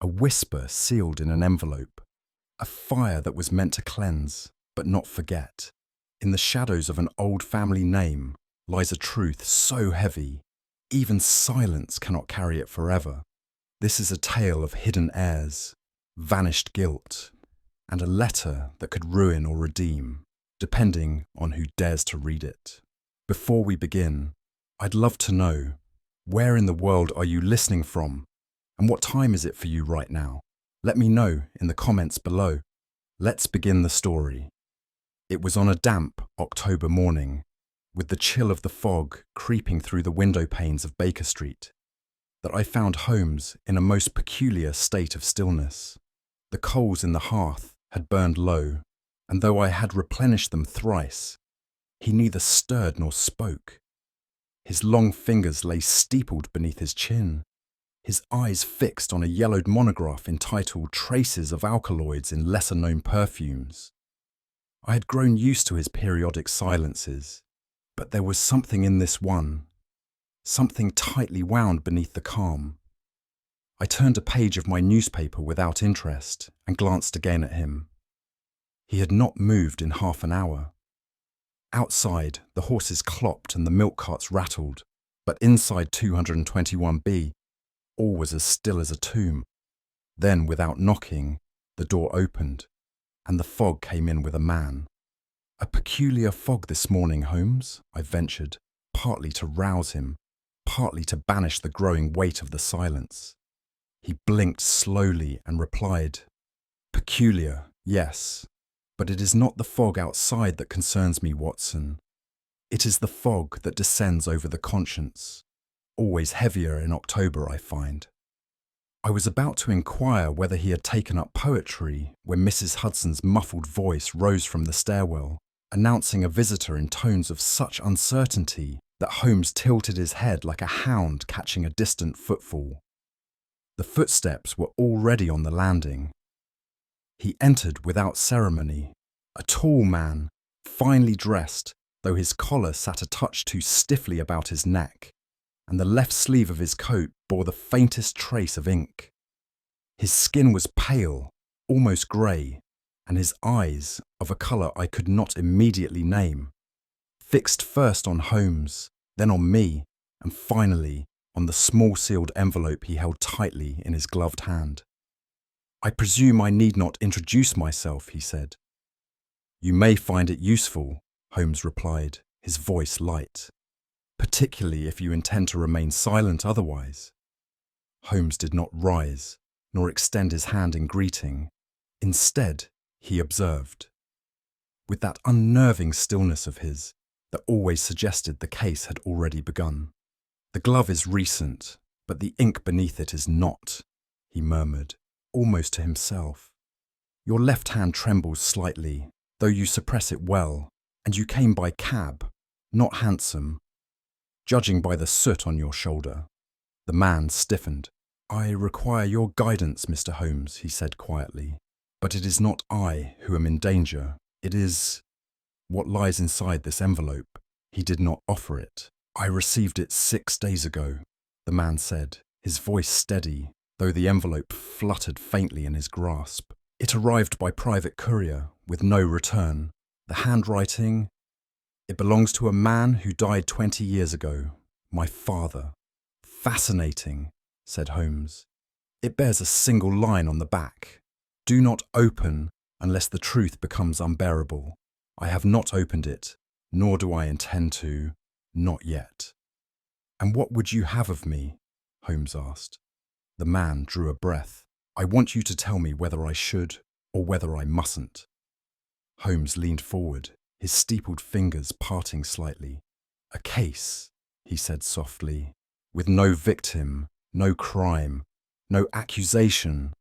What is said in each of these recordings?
a whisper sealed in an envelope, a fire that was meant to cleanse, but not forget. In the shadows of an old family name lies a truth so heavy, even silence cannot carry it forever. This is a tale of hidden heirs, vanished guilt, and a letter that could ruin or redeem, depending on who dares to read it. Before we begin, I'd love to know, where in the world are you listening from? And what time is it for you right now? Let me know in the comments below. Let's begin the story. It was on a damp October morning, with the chill of the fog creeping through the window panes of Baker Street, that I found Holmes in a most peculiar state of stillness. The coals in the hearth had burned low, and though I had replenished them thrice, he neither stirred nor spoke. His long fingers lay steepled beneath his chin, his eyes fixed on a yellowed monograph entitled Traces of Alkaloids in Lesser-Known Perfumes. I had grown used to his periodic silences, but there was something in this one, something tightly wound beneath the calm. I turned a page of my newspaper without interest and glanced again at him. He had not moved in half an hour. Outside, the horses clopped and the milk carts rattled, but inside 221B, all was as still as a tomb. Then, without knocking, the door opened, and the fog came in with a man. "A peculiar fog this morning, Holmes," I ventured, partly to rouse him, partly to banish the growing weight of the silence. He blinked slowly and replied, "Peculiar, yes, but it is not the fog outside that concerns me, Watson. It is the fog that descends over the conscience, always heavier in October, I find." I was about to inquire whether he had taken up poetry when Mrs. Hudson's muffled voice rose from the stairwell, announcing a visitor in tones of such uncertainty that Holmes tilted his head like a hound catching a distant footfall. The footsteps were already on the landing. He entered without ceremony, a tall man, finely dressed, though his collar sat a touch too stiffly about his neck, and the left sleeve of his coat bore the faintest trace of ink. His skin was pale, almost grey, and his eyes, of a colour I could not immediately name, fixed first on Holmes, then on me, and finally on the small sealed envelope he held tightly in his gloved hand. "I presume I need not introduce myself," he said. "You may find it useful," Holmes replied, his voice light, "particularly if you intend to remain silent otherwise." Holmes did not rise, nor extend his hand in greeting. Instead, he observed, with that unnerving stillness of his that always suggested the case had already begun, "The glove is recent, but the ink beneath it is not," he murmured, almost to himself. "Your left hand trembles slightly, though you suppress it well, and you came by cab, not hansom, judging by the soot on your shoulder." The man stiffened. "I require your guidance, Mr. Holmes," he said quietly. "But it is not I who am in danger. It is what lies inside this envelope." He did not offer it. "I received it 6 days ago," the man said, his voice steady, though the envelope fluttered faintly in his grasp. "It arrived by private courier, with no return. The handwriting, it belongs to a man who died 20 years ago, my father." "Fascinating," said Holmes. "It bears a single line on the back. 'Do not open unless the truth becomes unbearable.' I have not opened it, nor do I intend to, not yet." "And what would you have of me?" Holmes asked. The man drew a breath. "I want you to tell me whether I should or whether I mustn't." Holmes leaned forward, his steepled fingers parting slightly. "A case," he said softly, "with no victim, no crime, no accusation,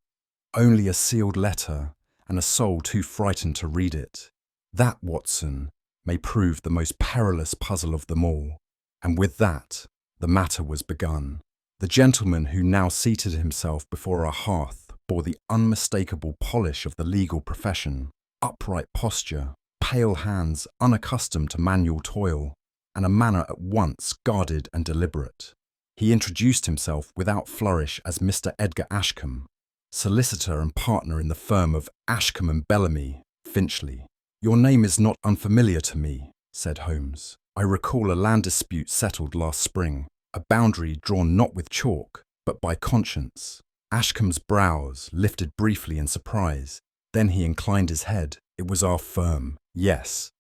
only a sealed letter and a soul too frightened to read it. That, Watson, may prove the most perilous puzzle of them all." And with that, the matter was begun. The gentleman who now seated himself before our hearth bore the unmistakable polish of the legal profession, upright posture, pale hands unaccustomed to manual toil, and a manner at once guarded and deliberate. He introduced himself without flourish as Mr. Edgar Ashcombe, solicitor and partner in the firm of Ashcombe and Bellamy, Finchley. Your name is not unfamiliar to me, said Holmes. I recall a land dispute settled last spring, a boundary drawn not with chalk, but by conscience. Ashcombe's brows lifted briefly in surprise. Then he inclined his head. It was our firm, yes.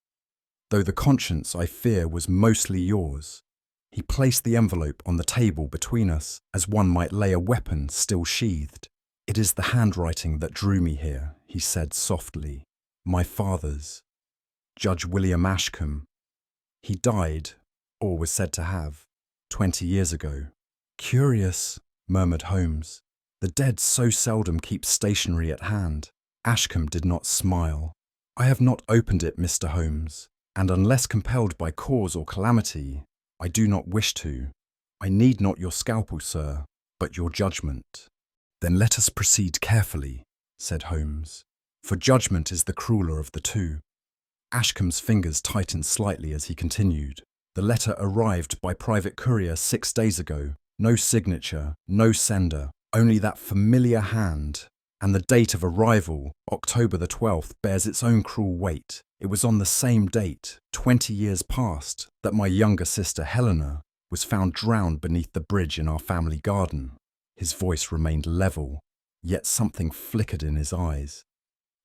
Though the conscience, I fear, was mostly yours. He placed the envelope on the table between us, as one might lay a weapon still sheathed. It is the handwriting that drew me here, he said softly. My father's. Judge William Ashcombe. He died, or was said to have, 20 years ago. Curious, murmured Holmes. The dead so seldom keep stationery at hand. Ashcombe did not smile. I have not opened it, Mr. Holmes, and unless compelled by cause or calamity, I do not wish to. I need not your scalpel, sir, but your judgment. Then let us proceed carefully, said Holmes, for judgment is the crueler of the two. Ashcombe's fingers tightened slightly as he continued. The letter arrived by private courier 6 days ago. No signature, no sender, only that familiar hand. And the date of arrival, October the 12th, bears its own cruel weight. It was on the same date, 20 years past, that my younger sister Helena was found drowned beneath the bridge in our family garden. His voice remained level, yet something flickered in his eyes.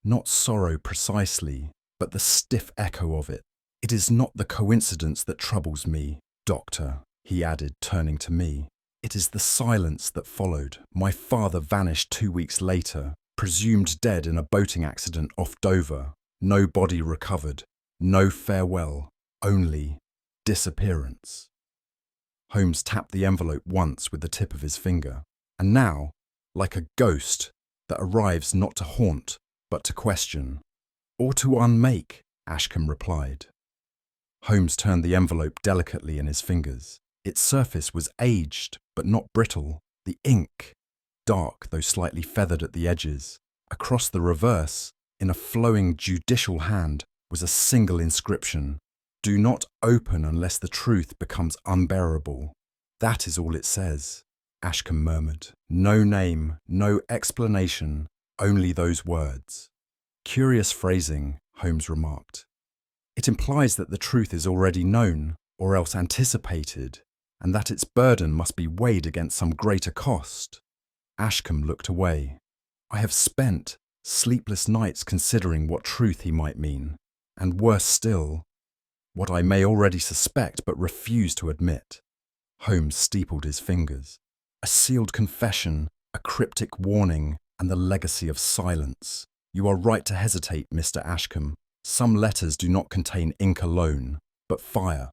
Not sorrow precisely, but the stiff echo of it. It is not the coincidence that troubles me, Doctor, he added, turning to me. It is the silence that followed. My father vanished 2 weeks later, presumed dead in a boating accident off Dover. No body recovered, no farewell, only disappearance. Holmes tapped the envelope once with the tip of his finger, and now, like a ghost that arrives not to haunt, but to question. Or to unmake, Ashcombe replied. Holmes turned the envelope delicately in his fingers. Its surface was aged, but not brittle. The ink, dark though slightly feathered at the edges. Across the reverse, in a flowing judicial hand, was a single inscription. Do not open unless the truth becomes unbearable. That is all it says, Ashcombe murmured. No name, no explanation, only those words. Curious phrasing, Holmes remarked. It implies that the truth is already known, or else anticipated, and that its burden must be weighed against some greater cost. Ashcombe looked away. I have spent sleepless nights considering what truth he might mean, and worse still, what I may already suspect but refuse to admit. Holmes steepled his fingers. A sealed confession, a cryptic warning, and the legacy of silence. You are right to hesitate, Mr. Ashcombe. Some letters do not contain ink alone, but fire.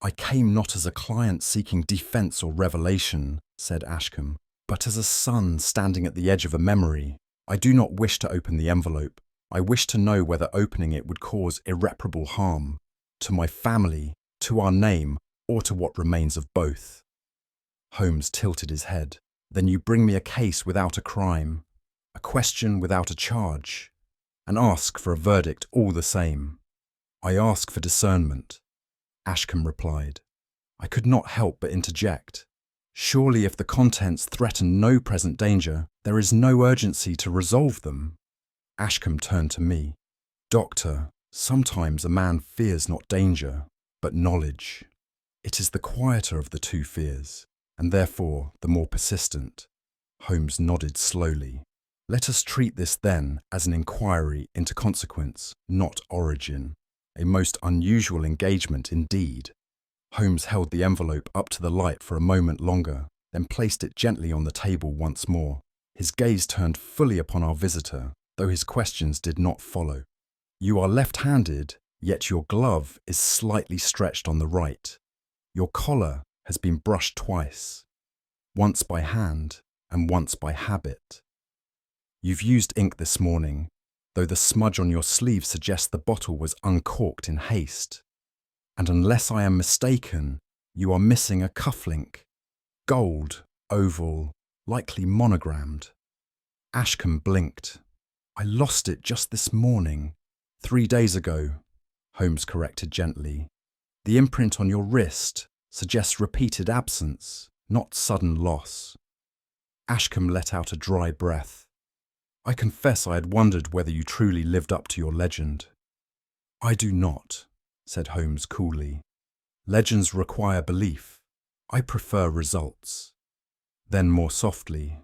I came not as a client seeking defense or revelation, said Ashcombe, but as a son standing at the edge of a memory. I do not wish to open the envelope. I wish to know whether opening it would cause irreparable harm to my family, to our name, or to what remains of both. Holmes tilted his head. Then you bring me a case without a crime, a question without a charge, and ask for a verdict all the same. I ask for discernment, Ashcombe replied. I could not help but interject. Surely if the contents threaten no present danger, there is no urgency to resolve them. Ashcombe turned to me. Doctor, sometimes a man fears not danger, but knowledge. It is the quieter of the two fears, and therefore the more persistent. Holmes nodded slowly. Let us treat this then as an inquiry into consequence, not origin. A most unusual engagement indeed. Holmes held the envelope up to the light for a moment longer, then placed it gently on the table once more. His gaze turned fully upon our visitor, though his questions did not follow. You are left-handed, yet your glove is slightly stretched on the right. Your collar has been brushed twice, once by hand and once by habit. You've used ink this morning, though the smudge on your sleeve suggests the bottle was uncorked in haste. And unless I am mistaken, you are missing a cufflink. Gold, oval, likely monogrammed. Ashcombe blinked. I lost it just this morning. 3 days ago, Holmes corrected gently. The imprint on your wrist suggests repeated absence, not sudden loss. Ashcombe let out a dry breath. I confess I had wondered whether you truly lived up to your legend. I do not, said Holmes coolly. Legends require belief. I prefer results. Then more softly,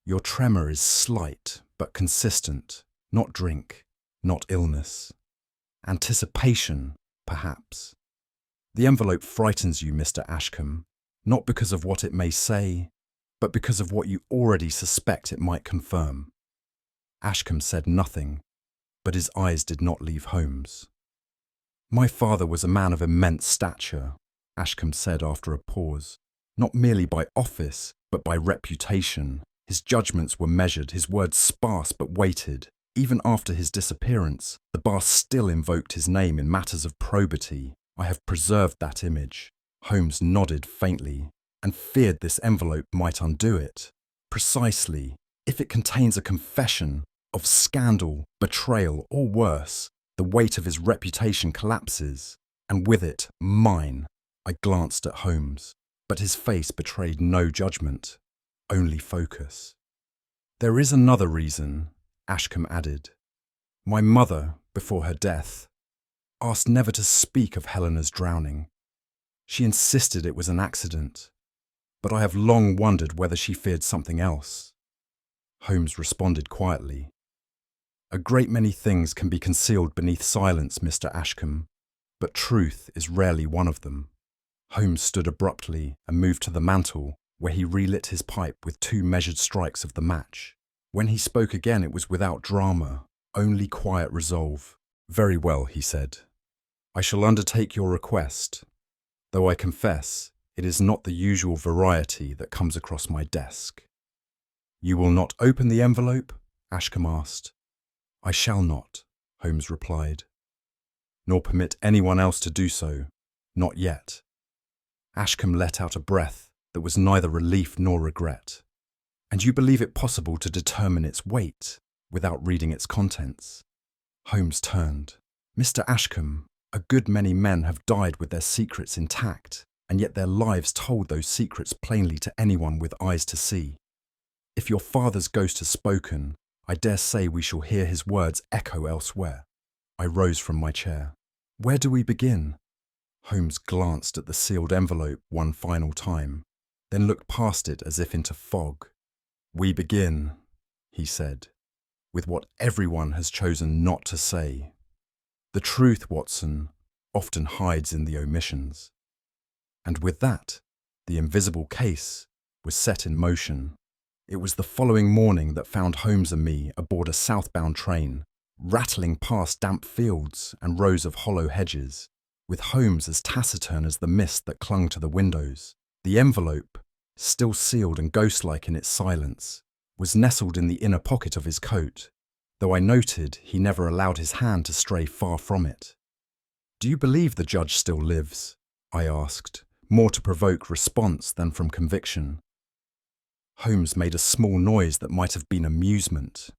your tremor is slight but consistent, not drink, not illness. Anticipation, perhaps. The envelope frightens you, Mr. Ashcombe, not because of what it may say, but because of what you already suspect it might confirm. Ashcombe said nothing, but his eyes did not leave Holmes. My father was a man of immense stature, Ashcombe said after a pause, not merely by office, but by reputation. His judgments were measured, his words sparse but weighted. Even after his disappearance, the bar still invoked his name in matters of probity. I have preserved that image. Holmes nodded faintly, and feared this envelope might undo it. Precisely, if it contains a confession of scandal, betrayal, or worse, the weight of his reputation collapses, and with it, mine. I glanced at Holmes, but his face betrayed no judgment, only focus. There is another reason, Ashcombe added. My mother, before her death, asked never to speak of Helena's drowning. She insisted it was an accident, but I have long wondered whether she feared something else. Holmes responded quietly. A great many things can be concealed beneath silence, Mr. Ashcombe, but truth is rarely one of them. Holmes stood abruptly and moved to the mantel, where he relit his pipe with 2 measured strikes of the match. When he spoke again, it was without drama, only quiet resolve. Very well, he said. I shall undertake your request, though I confess it is not the usual variety that comes across my desk. You will not open the envelope? Ashcombe asked. I shall not, Holmes replied. Nor permit anyone else to do so, not yet. Ashcombe let out a breath that was neither relief nor regret. And you believe it possible to determine its weight without reading its contents? Holmes turned. Mr. Ashcombe, a good many men have died with their secrets intact, and yet their lives told those secrets plainly to anyone with eyes to see. If your father's ghost has spoken, I dare say we shall hear his words echo elsewhere. I rose from my chair. Where do we begin? Holmes glanced at the sealed envelope one final time, then looked past it as if into fog. We begin, he said, with what everyone has chosen not to say. The truth, Watson, often hides in the omissions. And with that, the invisible case was set in motion. It was the following morning that found Holmes and me aboard a southbound train, rattling past damp fields and rows of hollow hedges, with Holmes as taciturn as the mist that clung to the windows. The envelope, still sealed and ghost-like in its silence, was nestled in the inner pocket of his coat, though I noted he never allowed his hand to stray far from it. Do you believe the judge still lives? I asked, more to provoke response than from conviction. Holmes made a small noise that might have been amusement.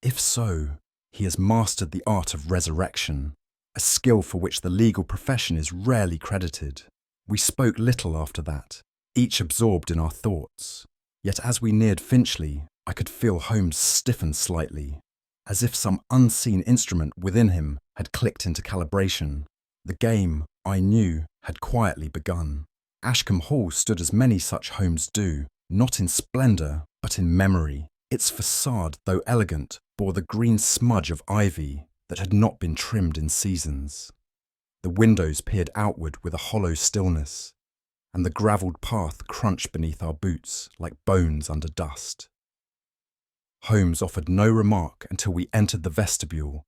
If so, he has mastered the art of resurrection, a skill for which the legal profession is rarely credited. We spoke little after that, each absorbed in our thoughts. Yet as we neared Finchley, I could feel Holmes stiffen slightly, as if some unseen instrument within him had clicked into calibration. The game, I knew, had quietly begun. Ashcombe Hall stood as many such homes do, not in splendour, but in memory. Its facade, though elegant, bore the green smudge of ivy that had not been trimmed in seasons. The windows peered outward with a hollow stillness, and the gravelled path crunched beneath our boots like bones under dust. Holmes offered no remark until we entered the vestibule,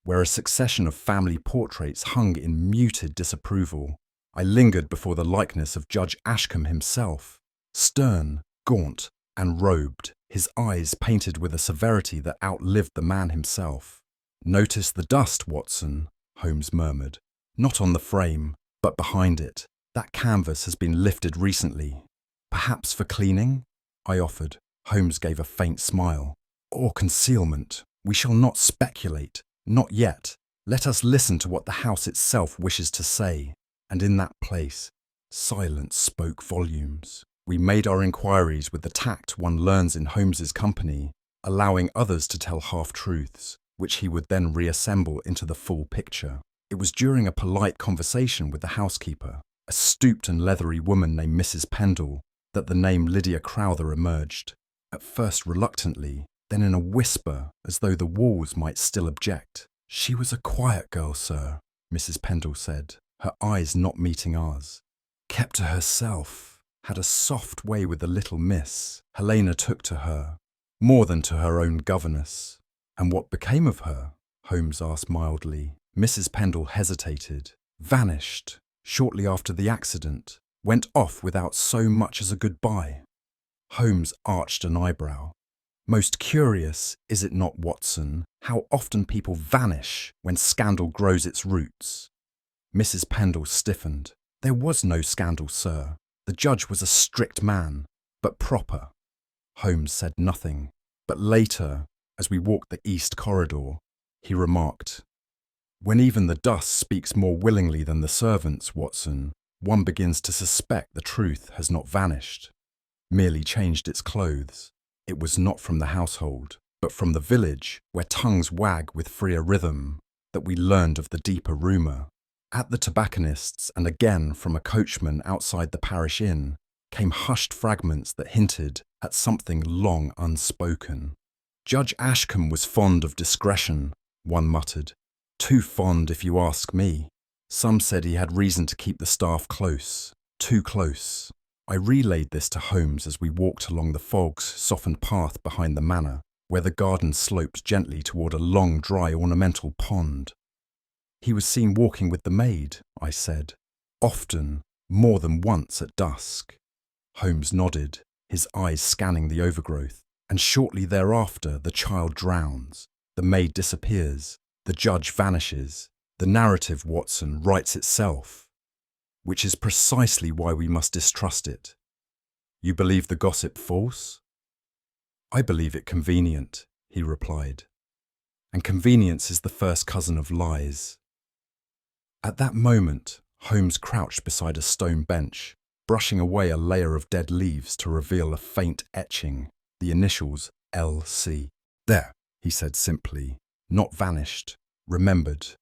where a succession of family portraits hung in muted disapproval. I lingered before the likeness of Judge Ashcombe himself, stern, gaunt, and robed, his eyes painted with a severity that outlived the man himself. Notice the dust, Watson, Holmes murmured. Not on the frame, but behind it. That canvas has been lifted recently. Perhaps for cleaning? I offered. Holmes gave a faint smile. Or concealment. We shall not speculate. Not yet. Let us listen to what the house itself wishes to say. And in that place, silence spoke volumes. We made our inquiries with the tact one learns in Holmes's company, allowing others to tell half-truths, which he would then reassemble into the full picture. It was during a polite conversation with the housekeeper, a stooped and leathery woman named Mrs. Pendle, that the name Lydia Crowther emerged, at first reluctantly, then in a whisper as though the walls might still object. "She was a quiet girl, sir," Mrs. Pendle said, her eyes not meeting ours. "Kept to herself, had a soft way with the little miss. Helena took to her, more than to her own governess." "And what became of her?" Holmes asked mildly. Mrs. Pendle hesitated. "Vanished, shortly after the accident. Went off without so much as a goodbye." Holmes arched an eyebrow. "Most curious, is it not, Watson, how often people vanish when scandal grows its roots?" Mrs. Pendle stiffened. "There was no scandal, sir. The judge was a strict man, but proper." Holmes said nothing, but later, as we walked the east corridor, he remarked, "When even the dust speaks more willingly than the servants, Watson, one begins to suspect the truth has not vanished, merely changed its clothes. It was not from the household, but from the village, where tongues wag with freer rhythm, that we learned of the deeper rumour. At the tobacconist's, and again from a coachman outside the parish inn, came hushed fragments that hinted at something long unspoken. Judge Ashcombe was fond of discretion, one muttered. Too fond, if you ask me. Some said he had reason to keep the staff close, too close. I relayed this to Holmes as we walked along the fog's softened path behind the manor, where the garden sloped gently toward a long, dry, ornamental pond. "He was seen walking with the maid," I said. "Often, more than once at dusk." Holmes nodded, his eyes scanning the overgrowth, and shortly thereafter the child drowns, the maid disappears, the judge vanishes. The narrative, Watson, writes itself, which is precisely why we must distrust it. You believe the gossip false? I believe it convenient, he replied. And convenience is the first cousin of lies. At that moment, Holmes crouched beside a stone bench, brushing away a layer of dead leaves to reveal a faint etching, the initials L.C. "There," he said simply, "not vanished, remembered."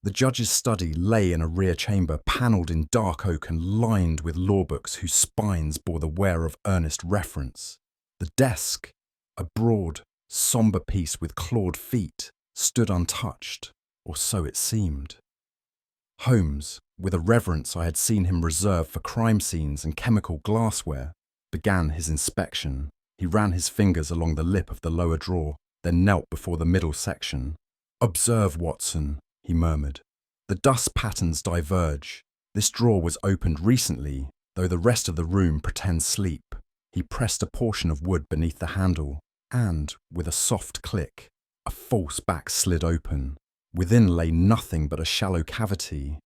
The judge's study lay in a rear chamber panelled in dark oak and lined with law books whose spines bore the wear of earnest reference. The desk, a broad, sombre piece with clawed feet, stood untouched, or so it seemed. Holmes, with a reverence I had seen him reserve for crime scenes and chemical glassware, began his inspection. He ran his fingers along the lip of the lower drawer, then knelt before the middle section. "Observe, Watson," he murmured. "The dust patterns diverge. This drawer was opened recently, though the rest of the room pretends sleep." He pressed a portion of wood beneath the handle, and, with a soft click, a false back slid open. Within lay nothing but a shallow cavity,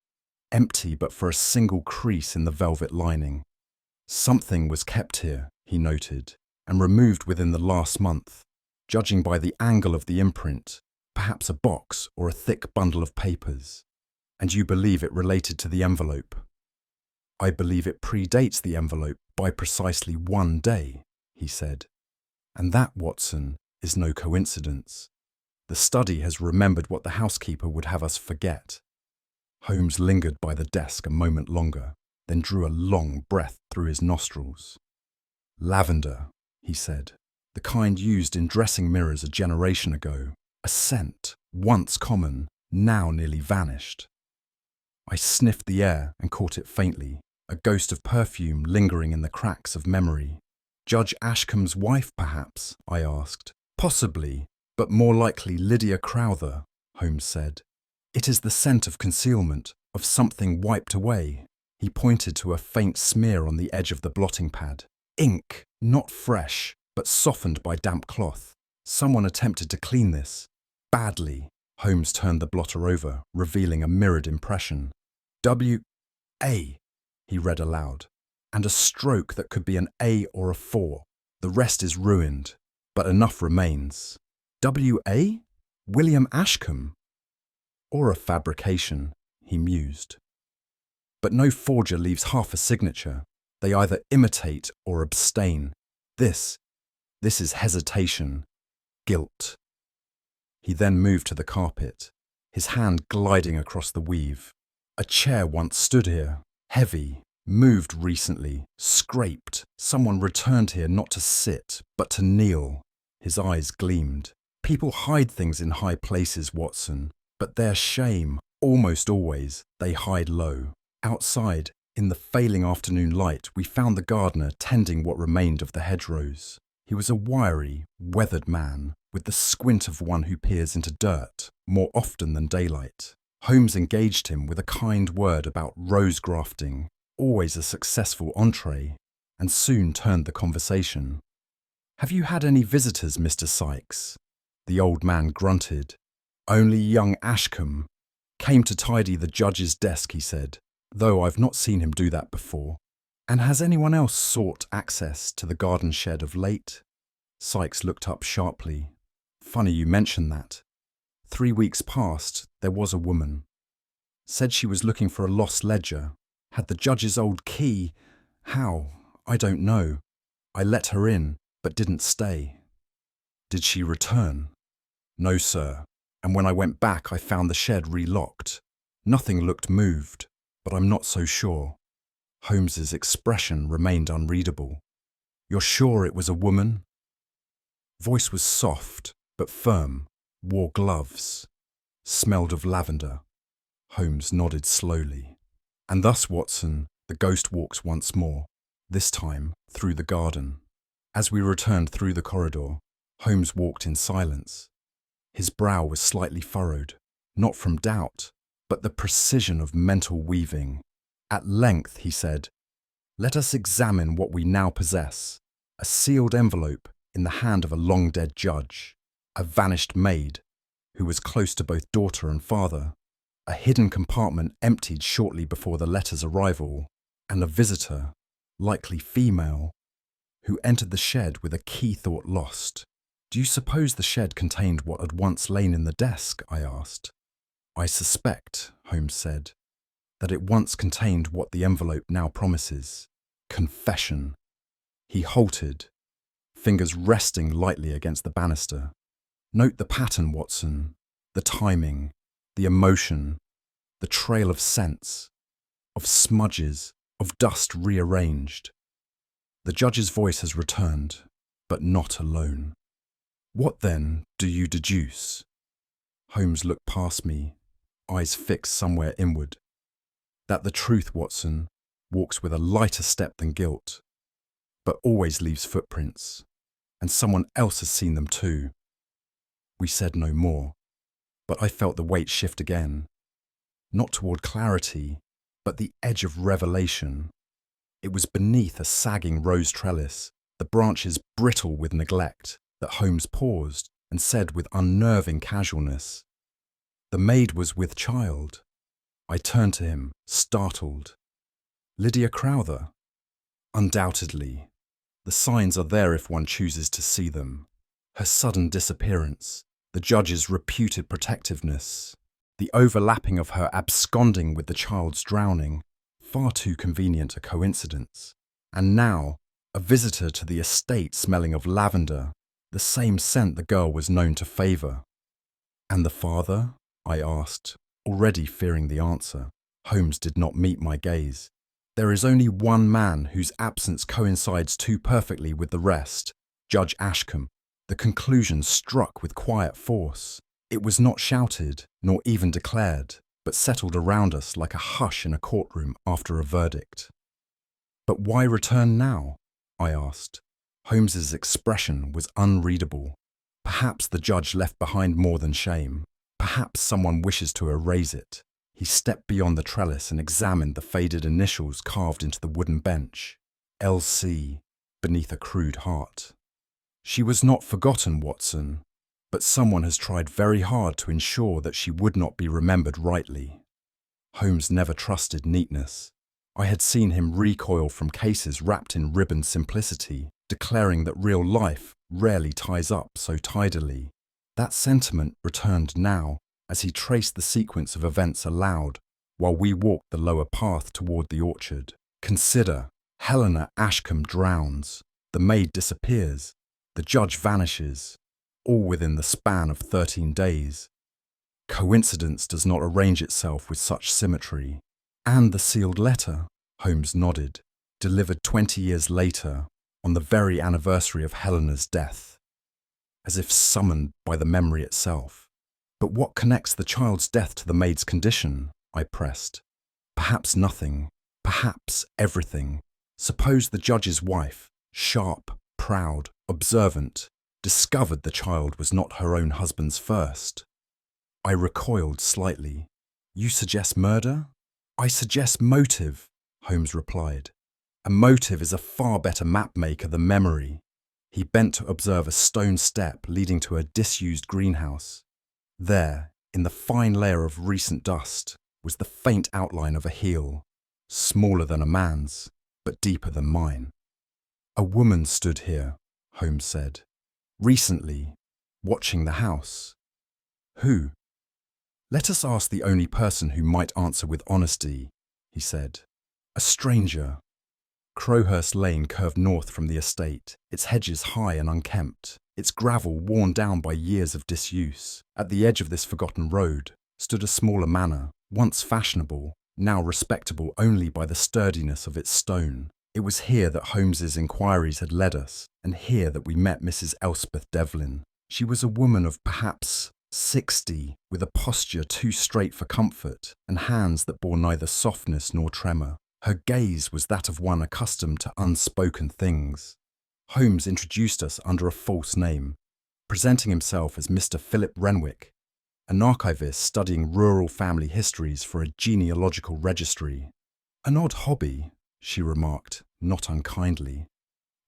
empty but for a single crease in the velvet lining. Something was kept here, he noted, and removed within the last month, judging by the angle of the imprint, perhaps a box or a thick bundle of papers. "And you believe it related to the envelope?" "I believe it predates the envelope by precisely 1 day, he said. "And that, Watson, is no coincidence. The study has remembered what the housekeeper would have us forget." Holmes lingered by the desk a moment longer, then drew a long breath through his nostrils. "Lavender," he said, "the kind used in dressing mirrors a generation ago. A scent, once common, now nearly vanished." I sniffed the air and caught it faintly, a ghost of perfume lingering in the cracks of memory. "Judge Ashcombe's wife, perhaps?" I asked. "Possibly, but more likely Lydia Crowther," Holmes said. "It is the scent of concealment, of something wiped away." He pointed to a faint smear on the edge of the blotting pad. "Ink, not fresh, but softened by damp cloth. Someone attempted to clean this. Badly." Holmes turned the blotter over, revealing a mirrored impression. "W.A., he read aloud. "And a stroke that could be an A or a 4. The rest is ruined, but enough remains." "W.A.? William Ashcombe?" "Or a fabrication," he mused. "But no forger leaves half a signature. They either imitate or abstain. This is hesitation. guilt. He then moved to the carpet, his hand gliding across the weave. A chair once stood here, heavy, moved recently, scraped. Someone returned here not to sit, but to kneel. His eyes gleamed. People hide things in high places, Watson, but their shame, almost always, they hide low. Outside, in the failing afternoon light, we found the gardener tending what remained of the hedgerows. He was a wiry, weathered man, with the squint of one who peers into dirt, more often than daylight. Holmes engaged him with a kind word about rose grafting, always a successful entree, and soon turned the conversation. "Have you had any visitors, Mr. Sykes?" The old man grunted. "Only young Ashcombe. Came to tidy the judge's desk," he said, "though I've not seen him do that before." "And has anyone else sought access to the garden shed of late?" Sykes looked up sharply. "Funny you mention that. 3 weeks past, there was a woman. Said she was looking for a lost ledger. Had the judge's old key. How? I don't know. I let her in, but didn't stay." "Did she return?" "No, sir. And when I went back, I found the shed relocked. Nothing looked moved, but I'm not so sure." Holmes's expression remained unreadable. "You're sure it was a woman?" Voice was soft, but firm. Wore gloves. Smelled of lavender. Holmes nodded slowly. And thus, Watson, the ghost walks once more, this time through the garden. As we returned through the corridor, Holmes walked in silence. His brow was slightly furrowed, not from doubt, but the precision of mental weaving. At length, he said, "Let us examine what we now possess. A sealed envelope in the hand of a long-dead judge, a vanished maid, who was close to both daughter and father, a hidden compartment emptied shortly before the letter's arrival, and a visitor, likely female, who entered the shed with a key thought lost." "Do you suppose the shed contained what had once lain in the desk?" I asked. "I suspect," Holmes said, "that it once contained what the envelope now promises. Confession." He halted, fingers resting lightly against the banister. "Note the pattern, Watson, the timing, the emotion, the trail of scents, of smudges, of dust rearranged. The judge's voice has returned, but not alone. What then do you deduce?" Holmes looked past me, eyes fixed somewhere inward. "That the truth, Watson, walks with a lighter step than guilt, but always leaves footprints, and someone else has seen them too." We said no more, but I felt the weight shift again, not toward clarity, but the edge of revelation. It was beneath a sagging rose trellis, the branches brittle with neglect, that Holmes paused and said with unnerving casualness, "The maid was with child." I turned to him, startled. "Lydia Crowther?" "Undoubtedly. The signs are there if one chooses to see them. Her sudden disappearance, the judge's reputed protectiveness, the overlapping of her absconding with the child's drowning, far too convenient a coincidence. And now, a visitor to the estate smelling of lavender, the same scent the girl was known to favour." "And the father?" I asked, already fearing the answer. Holmes did not meet my gaze. "There is only one man whose absence coincides too perfectly with the rest, Judge Ashcombe." The conclusion struck with quiet force. It was not shouted, nor even declared, but settled around us like a hush in a courtroom after a verdict. "But why return now?" I asked. Holmes's expression was unreadable. Perhaps the judge left behind more than shame. Perhaps someone wishes to erase it. He stepped beyond the trellis and examined the faded initials carved into the wooden bench. L.C. beneath a crude heart. "She was not forgotten, Watson, but someone has tried very hard to ensure that she would not be remembered rightly." Holmes never trusted neatness. I had seen him recoil from cases wrapped in ribbon simplicity, declaring that real life rarely ties up so tidily. That sentiment returned now as he traced the sequence of events aloud while we walked the lower path toward the orchard. "Consider, Helena Ashcombe drowns, the maid disappears, the judge vanishes, all within the span of 13 days. Coincidence does not arrange itself with such symmetry. And the sealed letter, Holmes nodded, delivered 20 years later, on the very anniversary of Helena's death, as if summoned by the memory itself. But what connects the child's death to the maid's condition? I pressed. Perhaps nothing, perhaps everything. Suppose the judge's wife, sharp, proud, observant, discovered the child was not her own husband's first. I recoiled slightly. You suggest murder? I suggest motive, Holmes replied. A motive is a far better map-maker than memory. He bent to observe a stone step leading to a disused greenhouse. There, in the fine layer of recent dust, was the faint outline of a heel, smaller than a man's, but deeper than mine. A woman stood here, Holmes said. Recently, watching the house. Who? Let us ask the only person who might answer with honesty, he said. A stranger. Crowhurst Lane curved north from the estate, its hedges high and unkempt, its gravel worn down by years of disuse. At the edge of this forgotten road stood a smaller manor, once fashionable, now respectable only by the sturdiness of its stone. It was here that Holmes's inquiries had led us, and here that we met Mrs. Elspeth Devlin. She was a woman of perhaps 60, with a posture too straight for comfort, and hands that bore neither softness nor tremor. Her gaze was that of one accustomed to unspoken things. Holmes introduced us under a false name, presenting himself as Mr. Philip Renwick, an archivist studying rural family histories for a genealogical registry. An odd hobby, she remarked, not unkindly.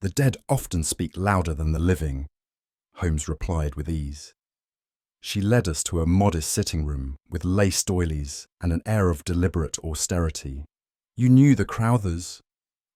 The dead often speak louder than the living, Holmes replied with ease. She led us to a modest sitting room with lace doilies and an air of deliberate austerity. You knew the Crowthers?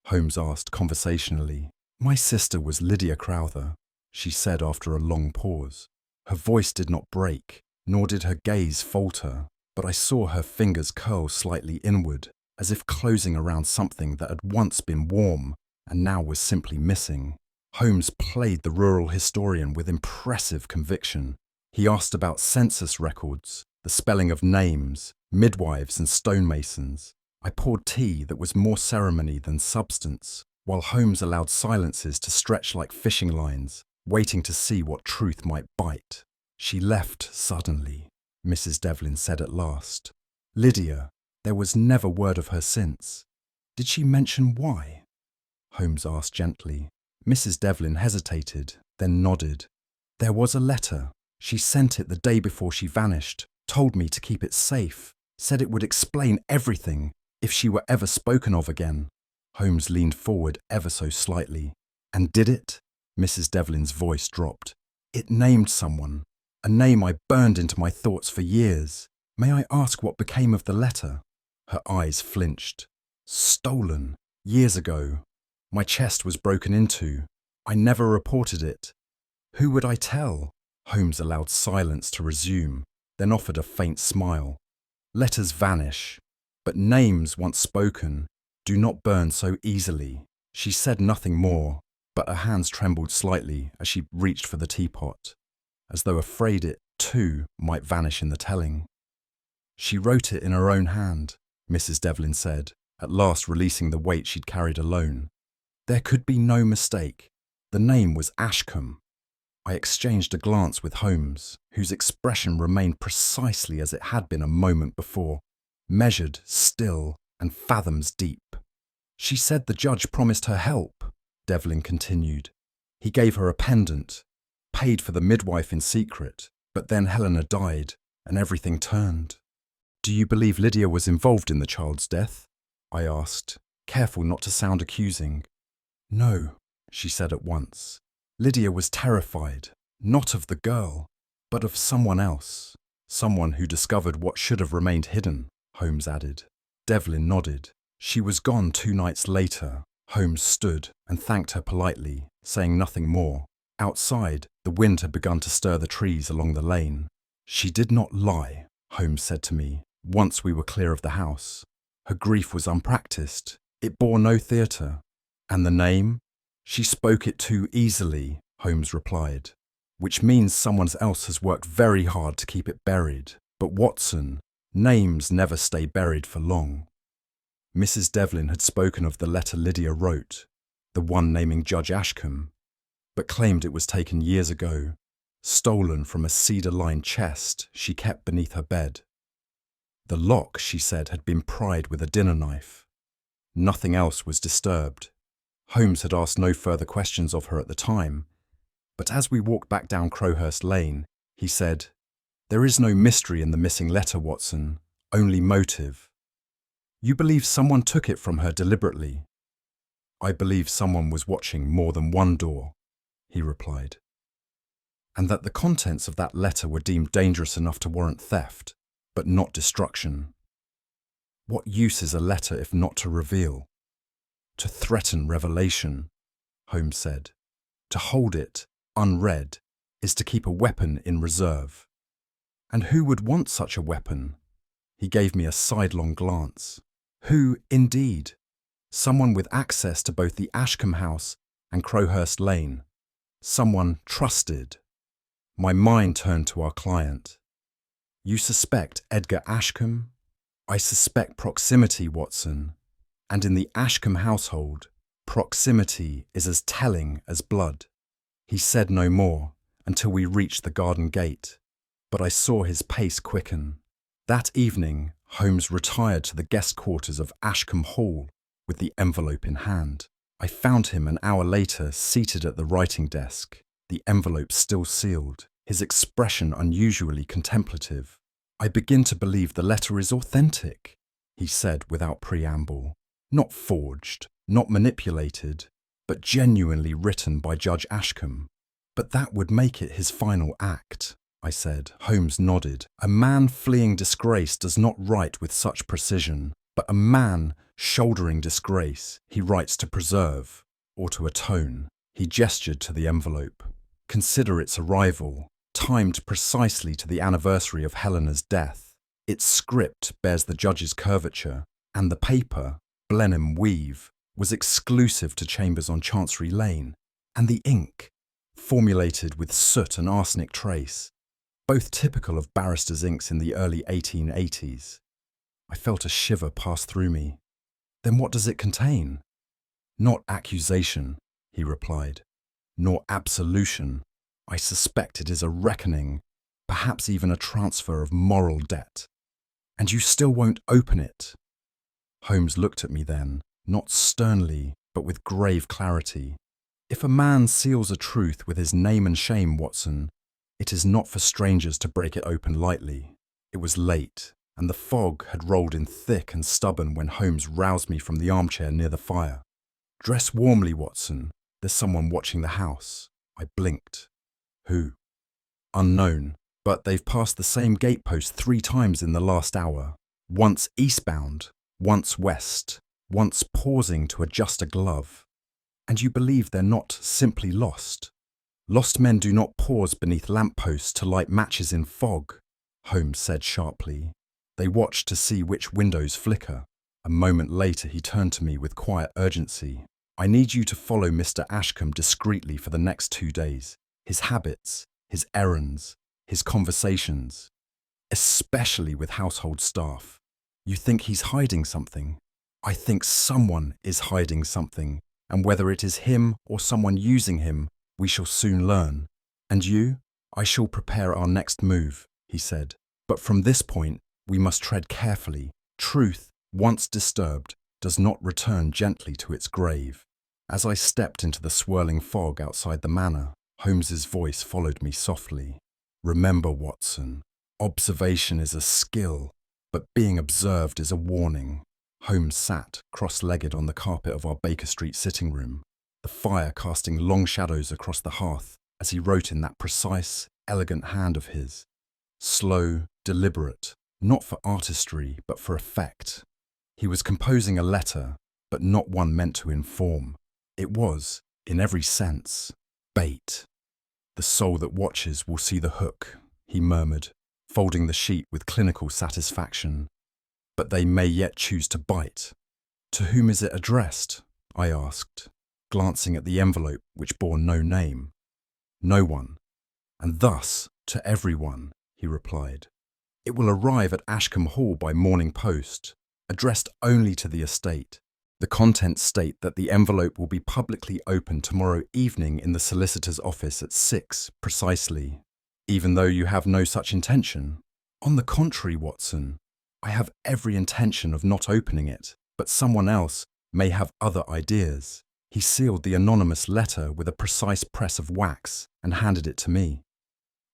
Holmes asked conversationally. My sister was Lydia Crowther, she said after a long pause. Her voice did not break, nor did her gaze falter, but I saw her fingers curl slightly inward, as if closing around something that had once been warm and now was simply missing. Holmes played the rural historian with impressive conviction. He asked about census records, the spelling of names, midwives and stonemasons. I poured tea that was more ceremony than substance, while Holmes allowed silences to stretch like fishing lines, waiting to see what truth might bite. She left suddenly, Mrs. Devlin said at last. Lydia, there was never word of her since. Did she mention why? Holmes asked gently. Mrs. Devlin hesitated, then nodded. There was a letter. She sent it the day before she vanished, told me to keep it safe, said it would explain everything if she were ever spoken of again. Holmes leaned forward ever so slightly. And did it? Mrs. Devlin's voice dropped. It named someone, a name I burned into my thoughts for years. May I ask what became of the letter? Her eyes flinched. Stolen. Years ago. My chest was broken into. I never reported it. Who would I tell? Holmes allowed silence to resume, then offered a faint smile. Letters vanish, but names once spoken do not burn so easily. She said nothing more, but her hands trembled slightly as she reached for the teapot, as though afraid it, too, might vanish in the telling. She wrote it in her own hand, Mrs. Devlin said, at last releasing the weight she'd carried alone. There could be no mistake. The name was Ashcombe. I exchanged a glance with Holmes, whose expression remained precisely as it had been a moment before, measured, still, and fathoms deep. She said the judge promised her help, Devlin continued. He gave her a pendant, paid for the midwife in secret, but then Helena died, and everything turned. Do you believe Lydia was involved in the child's death? I asked, careful not to sound accusing. No, she said at once. Lydia was terrified, not of the girl, but of someone else. Someone who discovered what should have remained hidden, Holmes added. Devlin nodded. She was gone 2 nights later. Holmes stood and thanked her politely, saying nothing more. Outside, the wind had begun to stir the trees along the lane. She did not lie, Holmes said to me, once we were clear of the house. Her grief was unpracticed. It bore no theatre. And the name? She spoke it too easily, Holmes replied. which means someone else has worked very hard to keep it buried. But Watson, names never stay buried for long. Mrs. Devlin had spoken of the letter Lydia wrote, the one naming Judge Ashcombe, but claimed it was taken years ago, stolen from a cedar-lined chest she kept beneath her bed. The lock, she said, had been pried with a dinner knife. Nothing else was disturbed. Holmes had asked no further questions of her at the time, but as we walked back down Crowhurst Lane, he said, "There is no mystery in the missing letter, Watson, only motive. You believe someone took it from her deliberately?" "I believe someone was watching more than one door," he replied. "And that the contents of that letter were deemed dangerous enough to warrant theft, but not destruction. What use is a letter if not to reveal? To threaten revelation," Holmes said. "To hold it, unread, is to keep a weapon in reserve. And who would want such a weapon?" He gave me a sidelong glance. Who, indeed? Someone with access to both the Ashcombe house and Crowhurst Lane. Someone trusted. My mind turned to our client. "You suspect Edgar Ashcombe?" "I suspect proximity, Watson. And in the Ashcombe household, proximity is as telling as blood." He said no more until we reached the garden gate, but I saw his pace quicken. That evening, Holmes retired to the guest quarters of Ashcombe Hall with the envelope in hand. I found him an hour later seated at the writing desk, the envelope still sealed, his expression unusually contemplative. "I begin to believe the letter is authentic," he said without preamble. "Not forged, not manipulated, but genuinely written by Judge Ashcombe." "But that would make it his final act," I said. Holmes nodded. "A man fleeing disgrace does not write with such precision, but a man shouldering disgrace he writes to preserve, or to atone." He gestured to the envelope. "Consider its arrival, timed precisely to the anniversary of Helena's death. Its script bears the judge's curvature, and the paper, Blenheim weave, was exclusive to chambers on Chancery Lane, and the ink, formulated with soot and arsenic trace, both typical of barristers' inks in the early 1880s. I felt a shiver pass through me. "Then what does it contain?" "Not accusation," he replied, "nor absolution. I suspect it is a reckoning, perhaps even a transfer of moral debt." "And you still won't open it?" Holmes looked at me then, not sternly, but with grave clarity. "If a man seals a truth with his name and shame, Watson, it is not for strangers to break it open lightly." It was late, and the fog had rolled in thick and stubborn when Holmes roused me from the armchair near the fire. "Dress warmly, Watson. There's someone watching the house." I blinked. "Who?" "Unknown, but they've passed the same gatepost 3 times in the last hour. Once eastbound, once west, once pausing to adjust a glove. And you believe they're not simply lost? Lost men do not pause beneath lampposts to light matches in fog," Holmes said sharply. "They watch to see which windows flicker." A moment later he turned to me with quiet urgency. "I need you to follow Mr. Ashcombe discreetly for the next 2 days. His habits, his errands, his conversations, especially with household staff. You think he's hiding something? I think someone is hiding something, and whether it is him or someone using him, we shall soon learn. And you? I shall prepare our next move," he said. "But from this point, we must tread carefully. Truth, once disturbed, does not return gently to its grave." As I stepped into the swirling fog outside the manor, Holmes's voice followed me softly. "Remember, Watson, observation is a skill, but being observed is a warning." Holmes sat, cross-legged on the carpet of our Baker Street sitting room, the fire casting long shadows across the hearth as he wrote in that precise, elegant hand of his. Slow, deliberate, not for artistry, but for effect. He was composing a letter, but not one meant to inform. It was, in every sense, bait. "The soul that watches will see the hook," he murmured, folding the sheet with clinical satisfaction. "But they may yet choose to bite." "To whom is it addressed?" I asked, glancing at the envelope which bore no name. "No one. "And thus to everyone," he replied. "It will arrive at Ashcombe Hall by morning post, addressed only to the estate. The contents state that the envelope will be publicly opened tomorrow evening in the solicitor's office at 6 precisely, even though you have no such intention." "On the contrary, Watson, I have every intention of not opening it, but someone else may have other ideas." He sealed the anonymous letter with a precise press of wax and handed it to me.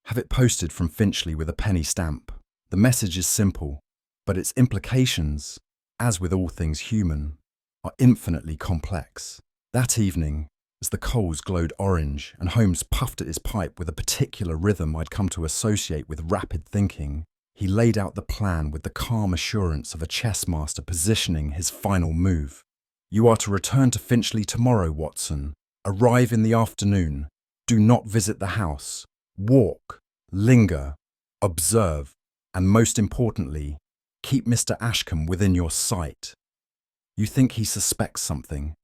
"Have it posted from Finchley with a penny stamp. The message is simple, but its implications, as with all things human, are infinitely complex." That evening, as the coals glowed orange and Holmes puffed at his pipe with a particular rhythm I'd come to associate with rapid thinking, he laid out the plan with the calm assurance of a chess master positioning his final move. "You are to return to Finchley tomorrow, Watson. Arrive in the afternoon. Do not visit the house. Walk, linger, observe, and most importantly, keep Mr. Ashcombe within your sight. You think he suspects something.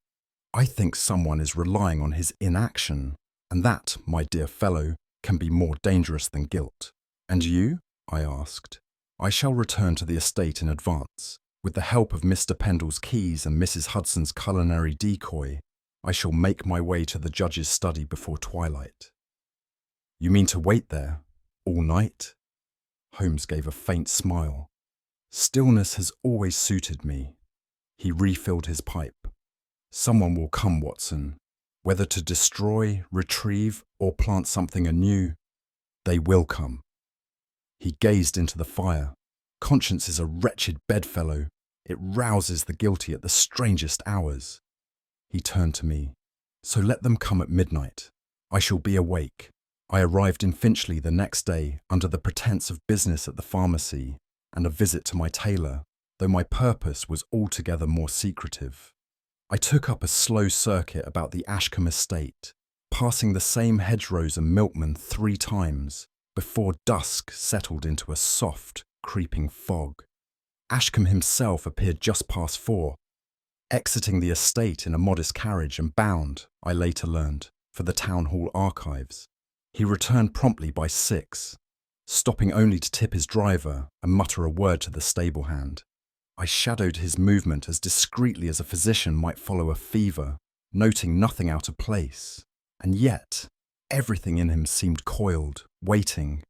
I think someone is relying on his inaction, and that, my dear fellow, can be more dangerous than guilt." "And you?" I asked. "I shall return to the estate in advance. With the help of Mr. Pendle's keys and Mrs. Hudson's culinary decoy, I shall make my way to the judge's study before twilight." "You mean to wait there, all night?" Holmes gave a faint smile. "Stillness has always suited me." He refilled his pipe. "Someone will come, Watson. Whether to destroy, retrieve, or plant something anew, they will come." He gazed into the fire. "Conscience is a wretched bedfellow. It rouses the guilty at the strangest hours." He turned to me. "So let them come at midnight. I shall be awake." I arrived in Finchley the next day under the pretence of business at the pharmacy and a visit to my tailor, though my purpose was altogether more secretive. I took up a slow circuit about the Ashcombe estate, passing the same hedgerows and milkmen 3 times, before dusk settled into a soft, creeping fog. Ashcombe himself appeared just past 4, exiting the estate in a modest carriage and bound, I later learned, for the town hall archives. He returned promptly by 6, stopping only to tip his driver and mutter a word to the stable hand. I shadowed his movement as discreetly as a physician might follow a fever, noting nothing out of place. And yet, everything in him seemed coiled, waiting.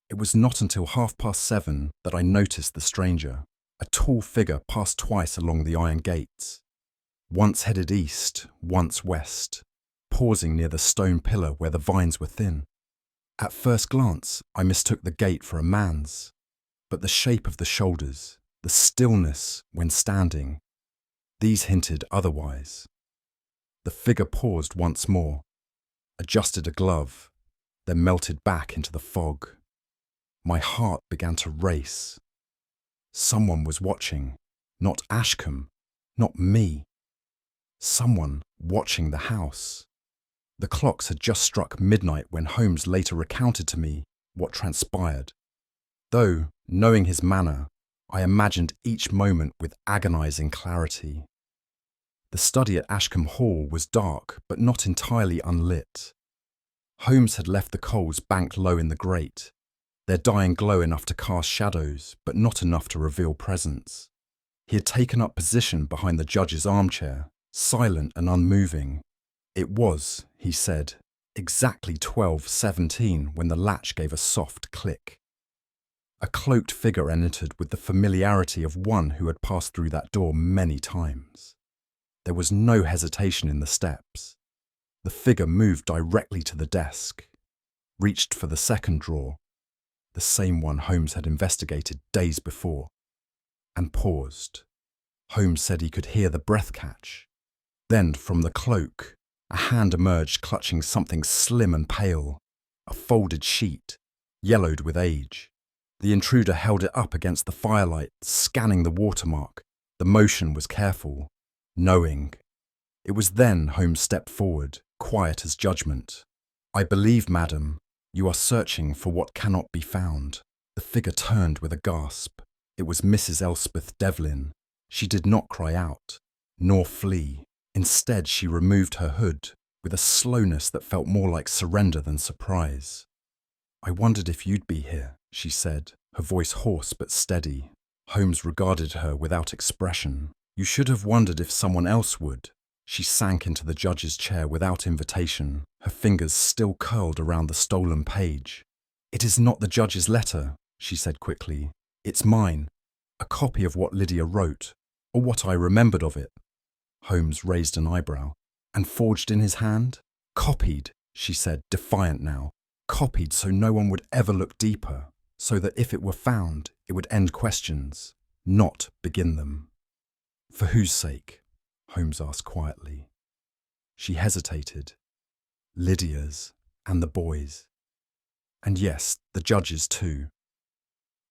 It was not until 7:30 that I noticed the stranger. A tall figure passed twice along the iron gates, once headed east, once west, pausing near the stone pillar where the vines were thin. At first glance, I mistook the gait for a man's, but the shape of the shoulders, the stillness when standing, these hinted otherwise. The figure paused once more, adjusted a glove, then melted back into the fog. My heart began to race. Someone was watching, not Ashcombe, not me. Someone watching the house. The clocks had just struck midnight when Holmes later recounted to me what transpired. Though, knowing his manner, I imagined each moment with agonizing clarity. The study at Ashcombe Hall was dark, but not entirely unlit. Holmes had left the coals banked low in the grate, their dying glow enough to cast shadows, but not enough to reveal presence. He had taken up position behind the judge's armchair, silent and unmoving. It was, he said, exactly 12:17 when the latch gave a soft click. A cloaked figure entered with the familiarity of one who had passed through that door many times. There was no hesitation in the steps. The figure moved directly to the desk, reached for the second drawer, the same one Holmes had investigated days before, and paused. Holmes said he could hear the breath catch. Then, from the cloak, a hand emerged clutching something slim and pale, a folded sheet, yellowed with age. The intruder held it up against the firelight, scanning the watermark. The motion was careful, knowing. It was then Holmes stepped forward, quiet as judgment. "I believe, madam, you are searching for what cannot be found." The figure turned with a gasp. It was Mrs. Elspeth Devlin. She did not cry out, nor flee. Instead, she removed her hood with a slowness that felt more like surrender than surprise. I wondered if you'd be here, she said, her voice hoarse but steady. Holmes regarded her without expression. You should have wondered if someone else would. She sank into the judge's chair without invitation, her fingers still curled around the stolen page. It is not the judge's letter, she said quickly. It's mine, a copy of what Lydia wrote, or what I remembered of it. Holmes raised an eyebrow. And forged in his hand? Copied, she said, defiant now. Copied so no one would ever look deeper, so that if it were found, it would end questions, not begin them. For whose sake? Holmes asked quietly. She hesitated. Lydia's and the boys'. And yes, the judge's too.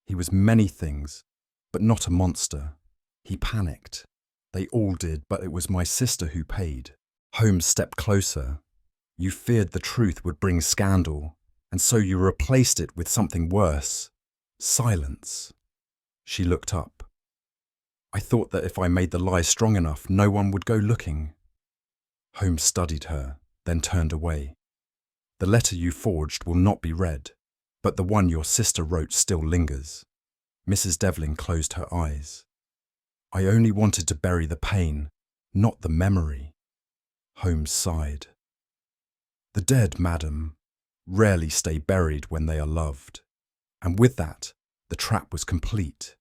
He was many things, but not a monster. He panicked. They all did, but it was my sister who paid. Holmes stepped closer. You feared the truth would bring scandal, and so you replaced it with something worse. Silence. She looked up. I thought that if I made the lie strong enough, no one would go looking. Holmes studied her, then turned away. The letter you forged will not be read, but the one your sister wrote still lingers. Mrs. Devlin closed her eyes. I only wanted to bury the pain, not the memory. Holmes sighed. The dead, madam, rarely stay buried when they are loved. And with that, the trap was complete.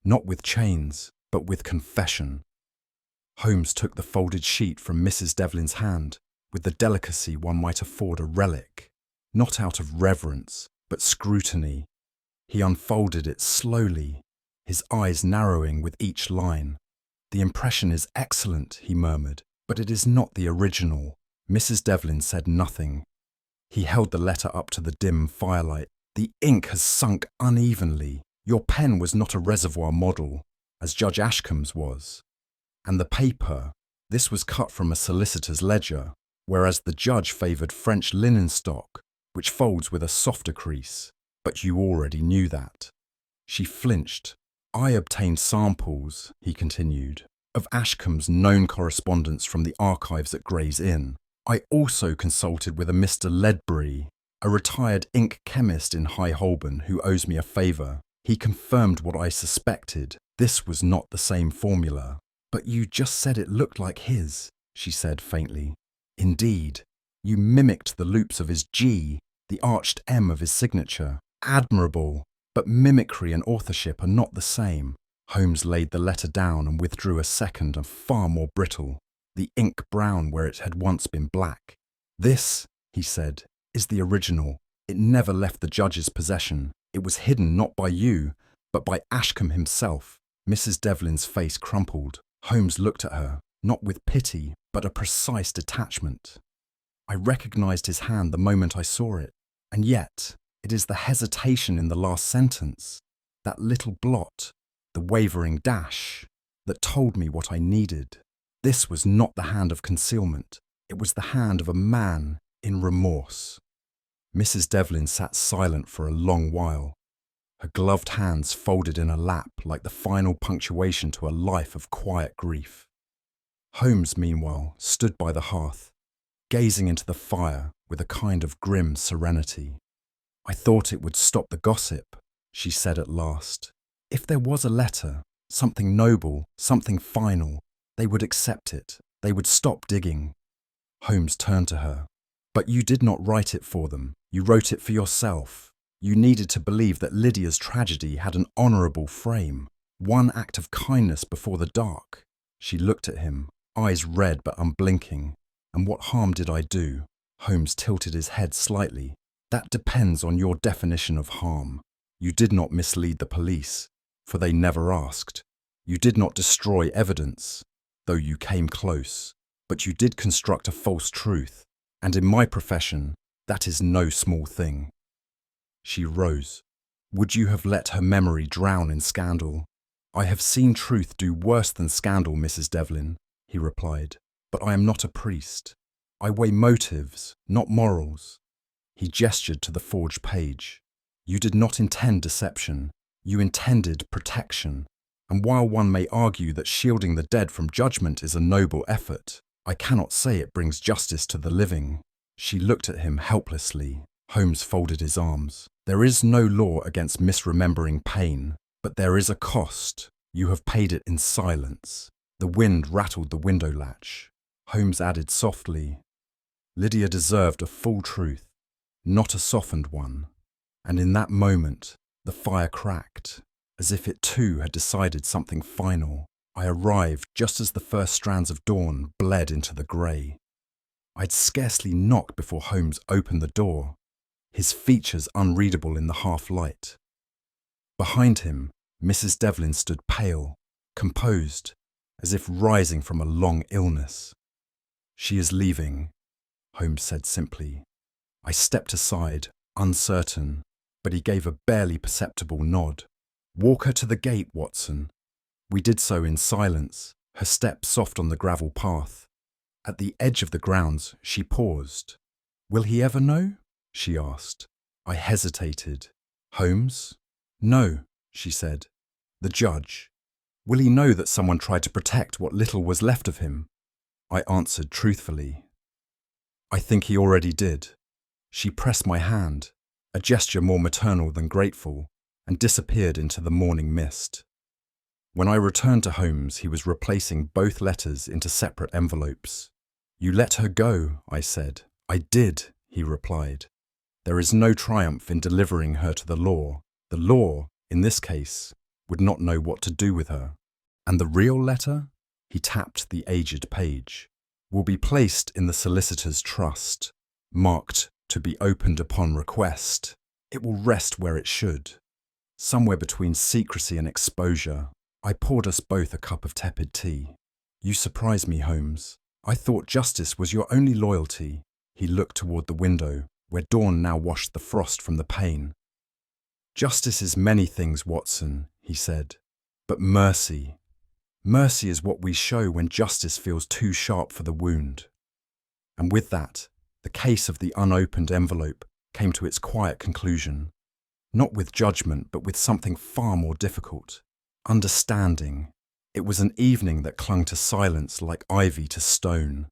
Not with chains, but with confession. Holmes took the folded sheet from Mrs. Devlin's hand with the delicacy one might afford a relic, not out of reverence, but scrutiny. He unfolded it slowly, his eyes narrowing with each line. The impression is excellent, he murmured, but it is not the original. Mrs. Devlin said nothing. He held the letter up to the dim firelight. The ink has sunk unevenly. Your pen was not a reservoir model, as Judge Ashcombe's was. And the paper, this was cut from a solicitor's ledger, whereas the judge favoured French linen stock, which folds with a softer crease. But you already knew that. She flinched. I obtained samples, he continued, of Ashcombe's known correspondence from the archives at Gray's Inn. I also consulted with a Mr. Ledbury, a retired ink chemist in High Holborn who owes me a favour. He confirmed what I suspected. This was not the same formula. But you just said it looked like his, she said faintly. Indeed, you mimicked the loops of his G, the arched M of his signature. Admirable, but mimicry and authorship are not the same. Holmes laid the letter down and withdrew a second and far more brittle, the ink brown where it had once been black. This, he said, is the original. It never left the judge's possession. It was hidden not by you, but by Ashcombe himself. Mrs. Devlin's face crumpled. Holmes looked at her, not with pity, but a precise detachment. I recognised his hand the moment I saw it, and yet it is the hesitation in the last sentence, that little blot, the wavering dash, that told me what I needed. This was not the hand of concealment. It was the hand of a man in remorse. Mrs. Devlin sat silent for a long while, her gloved hands folded in her lap like the final punctuation to a life of quiet grief. Holmes, meanwhile, stood by the hearth, gazing into the fire with a kind of grim serenity. I thought it would stop the gossip, she said at last. If there was a letter, something noble, something final, they would accept it. They would stop digging. Holmes turned to her. But you did not write it for them. You wrote it for yourself. You needed to believe that Lydia's tragedy had an honourable frame. One act of kindness before the dark. She looked at him, eyes red but unblinking. And what harm did I do? Holmes tilted his head slightly. That depends on your definition of harm. You did not mislead the police, for they never asked. You did not destroy evidence, though you came close. But you did construct a false truth, and in my profession, that is no small thing. She rose. Would you have let her memory drown in scandal? I have seen truth do worse than scandal, Mrs. Devlin, he replied. But I am not a priest. I weigh motives, not morals. He gestured to the forged page. You did not intend deception. You intended protection. And while one may argue that shielding the dead from judgment is a noble effort, I cannot say it brings justice to the living. She looked at him helplessly. Holmes folded his arms. There is no law against misremembering pain, but there is a cost. You have paid it in silence. The wind rattled the window latch. Holmes added softly, Lydia deserved a full truth, not a softened one. And in that moment, the fire cracked, as if it too had decided something final. I arrived just as the first strands of dawn bled into the grey. I'd scarcely knocked before Holmes opened the door, his features unreadable in the half-light. Behind him, Mrs. Devlin stood pale, composed, as if rising from a long illness. "She is leaving," Holmes said simply. I stepped aside, uncertain, but he gave a barely perceptible nod. "Walk her to the gate, Watson." We did so in silence, her step soft on the gravel path. At the edge of the grounds, she paused. "Will he ever know?" she asked. I hesitated. "Holmes?" "No," she said. "The judge. Will he know that someone tried to protect what little was left of him?" I answered truthfully. "I think he already did." She pressed my hand, a gesture more maternal than grateful, and disappeared into the morning mist. When I returned to Holmes, he was replacing both letters into separate envelopes. "You let her go," I said. "I did," he replied. "There is no triumph in delivering her to the law. The law, in this case, would not know what to do with her. And the real letter," he tapped the aged page, "will be placed in the solicitor's trust, marked to be opened upon request. It will rest where it should, somewhere between secrecy and exposure." I poured us both a cup of tepid tea. "You surprise me, Holmes. I thought justice was your only loyalty." He looked toward the window, where dawn now washed the frost from the pane. "Justice is many things, Watson," he said, "but mercy is what we show when justice feels too sharp for the wound." And with that, the case of the unopened envelope came to its quiet conclusion, not with judgment, but with something far more difficult. Understanding. It was an evening that clung to silence like ivy to stone,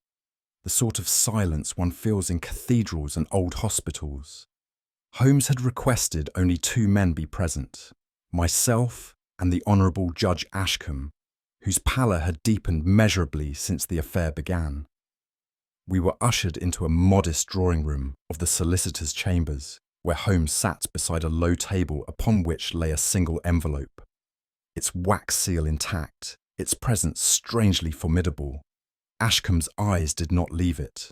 the sort of silence one feels in cathedrals and old hospitals. Holmes had requested only 2 men be present, myself and the Honourable Judge Ashcombe, whose pallor had deepened measurably since the affair began. We were ushered into a modest drawing room of the solicitor's chambers, where Holmes sat beside a low table upon which lay a single envelope, its wax seal intact, its presence strangely formidable. Ashcombe's eyes did not leave it.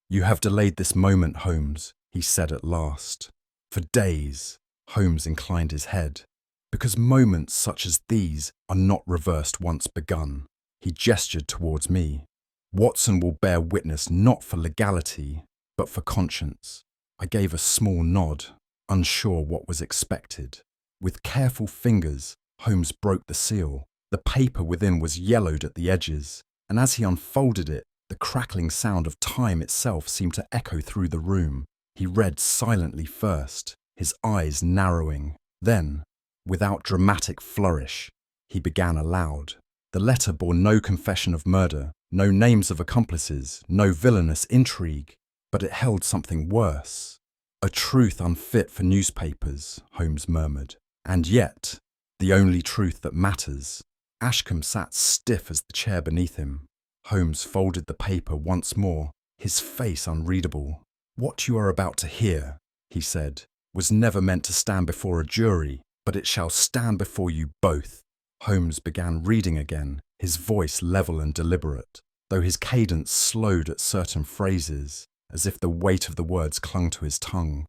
"You have delayed this moment, Holmes," he said at last. "For days." Holmes inclined his head. "Because moments such as these are not reversed once begun." He gestured towards me. "Watson will bear witness not for legality, but for conscience." I gave a small nod, unsure what was expected. With careful fingers, Holmes broke the seal. The paper within was yellowed at the edges, and as he unfolded it, the crackling sound of time itself seemed to echo through the room. He read silently first, his eyes narrowing. Then, without dramatic flourish, he began aloud. The letter bore no confession of murder, no names of accomplices, no villainous intrigue, but it held something worse. "A truth unfit for newspapers," Holmes murmured. "And yet, the only truth that matters." Ashcombe sat stiff as the chair beneath him. Holmes folded the paper once more, his face unreadable. "What you are about to hear," he said, "was never meant to stand before a jury, but it shall stand before you both." Holmes began reading again, his voice level and deliberate, though his cadence slowed at certain phrases, as if the weight of the words clung to his tongue.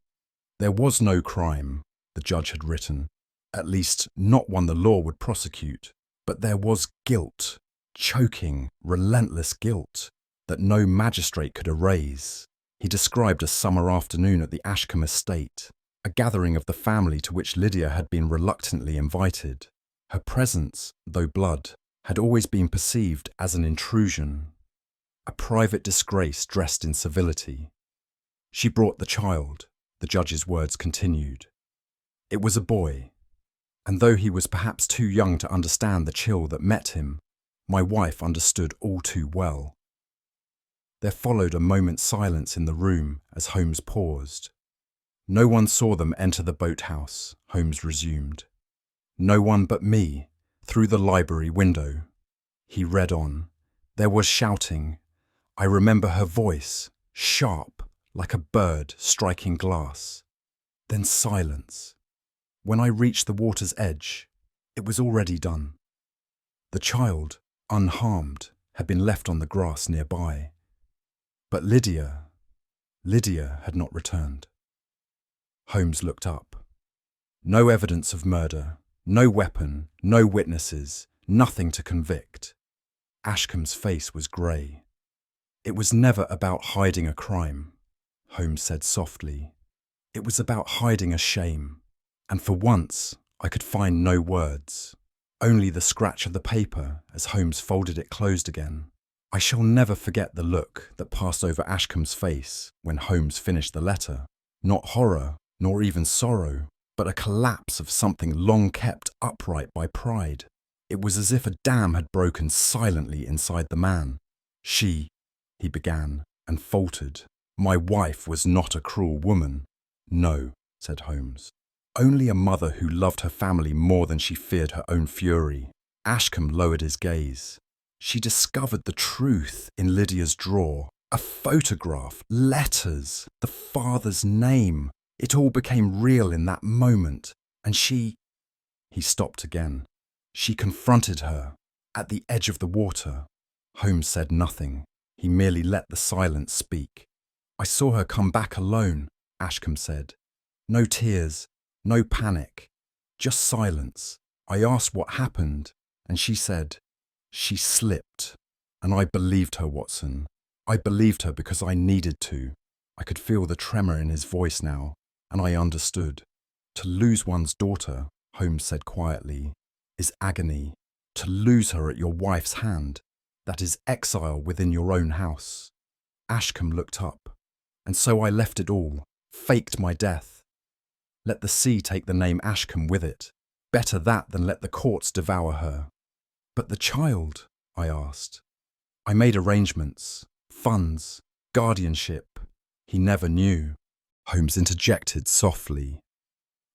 "There was no crime," the judge had written, "at least not one the law would prosecute, but there was guilt, choking, relentless guilt, that no magistrate could erase." He described a summer afternoon at the Ashcombe estate, a gathering of the family to which Lydia had been reluctantly invited. Her presence, though blood, had always been perceived as an intrusion, a private disgrace dressed in civility. "She brought the child," the judge's words continued. "It was a boy, and though he was perhaps too young to understand the chill that met him, my wife understood all too well." There followed a moment's silence in the room as Holmes paused. No one saw them enter the boathouse, Holmes resumed. No one but me, through the library window. He read on. There was shouting. I remember her voice, sharp, like a bird striking glass. Then silence. When I reached the water's edge, it was already done. The child, unharmed, had been left on the grass nearby. But Lydia had not returned. Holmes looked up. No evidence of murder, no weapon, no witnesses, nothing to convict. Ashcombe's face was grey. It was never about hiding a crime, Holmes said softly. It was about hiding a shame. And for once, I could find no words. Only the scratch of the paper as Holmes folded it closed again. I shall never forget the look that passed over Ashcombe's face when Holmes finished the letter. Not horror, nor even sorrow, but a collapse of something long kept upright by pride. It was as if a dam had broken silently inside the man. He began, and faltered. My wife was not a cruel woman. No, said Holmes. Only a mother who loved her family more than she feared her own fury. Ashcombe lowered his gaze. She discovered the truth in Lydia's drawer. A photograph, letters, the father's name. It all became real in that moment. And she... He stopped again. She confronted her, at the edge of the water. Holmes said nothing. He merely let the silence speak. I saw her come back alone, Ashcombe said. No tears, no panic, just silence. I asked what happened, and she said, she slipped. And I believed her, Watson. I believed her because I needed to. I could feel the tremor in his voice now, and I understood. To lose one's daughter, Holmes said quietly, is agony. To lose her at your wife's hand, that is exile within your own house. Ashcombe looked up, and so I left it all, faked my death. Let the sea take the name Ashcombe with it. Better that than let the courts devour her. But the child, I asked. I made arrangements, funds, guardianship. He never knew. Holmes interjected softly.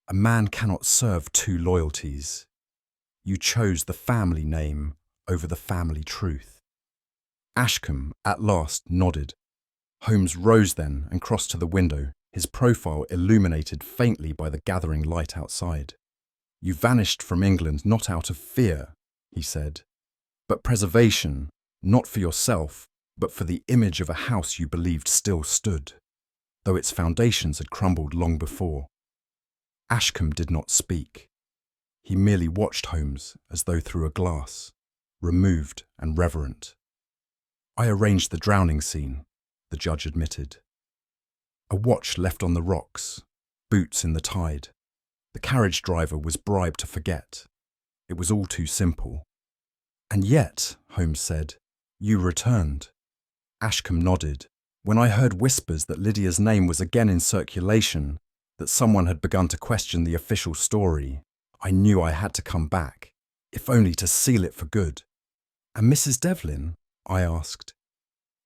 A man cannot serve two loyalties. You chose the family name over the family truth. Ashcombe at last nodded. Holmes rose then and crossed to the window, his profile illuminated faintly by the gathering light outside. You vanished from England not out of fear, he said, but preservation, not for yourself, but for the image of a house you believed still stood, though its foundations had crumbled long before. Ashcombe did not speak. He merely watched Holmes as though through a glass, removed and reverent. I arranged the drowning scene, the judge admitted. A watch left on the rocks, boots in the tide. The carriage driver was bribed to forget. It was all too simple. And yet, Holmes said, you returned. Ashcombe nodded. When I heard whispers that Lydia's name was again in circulation, that someone had begun to question the official story, I knew I had to come back, if only to seal it for good. And Mrs. Devlin? I asked.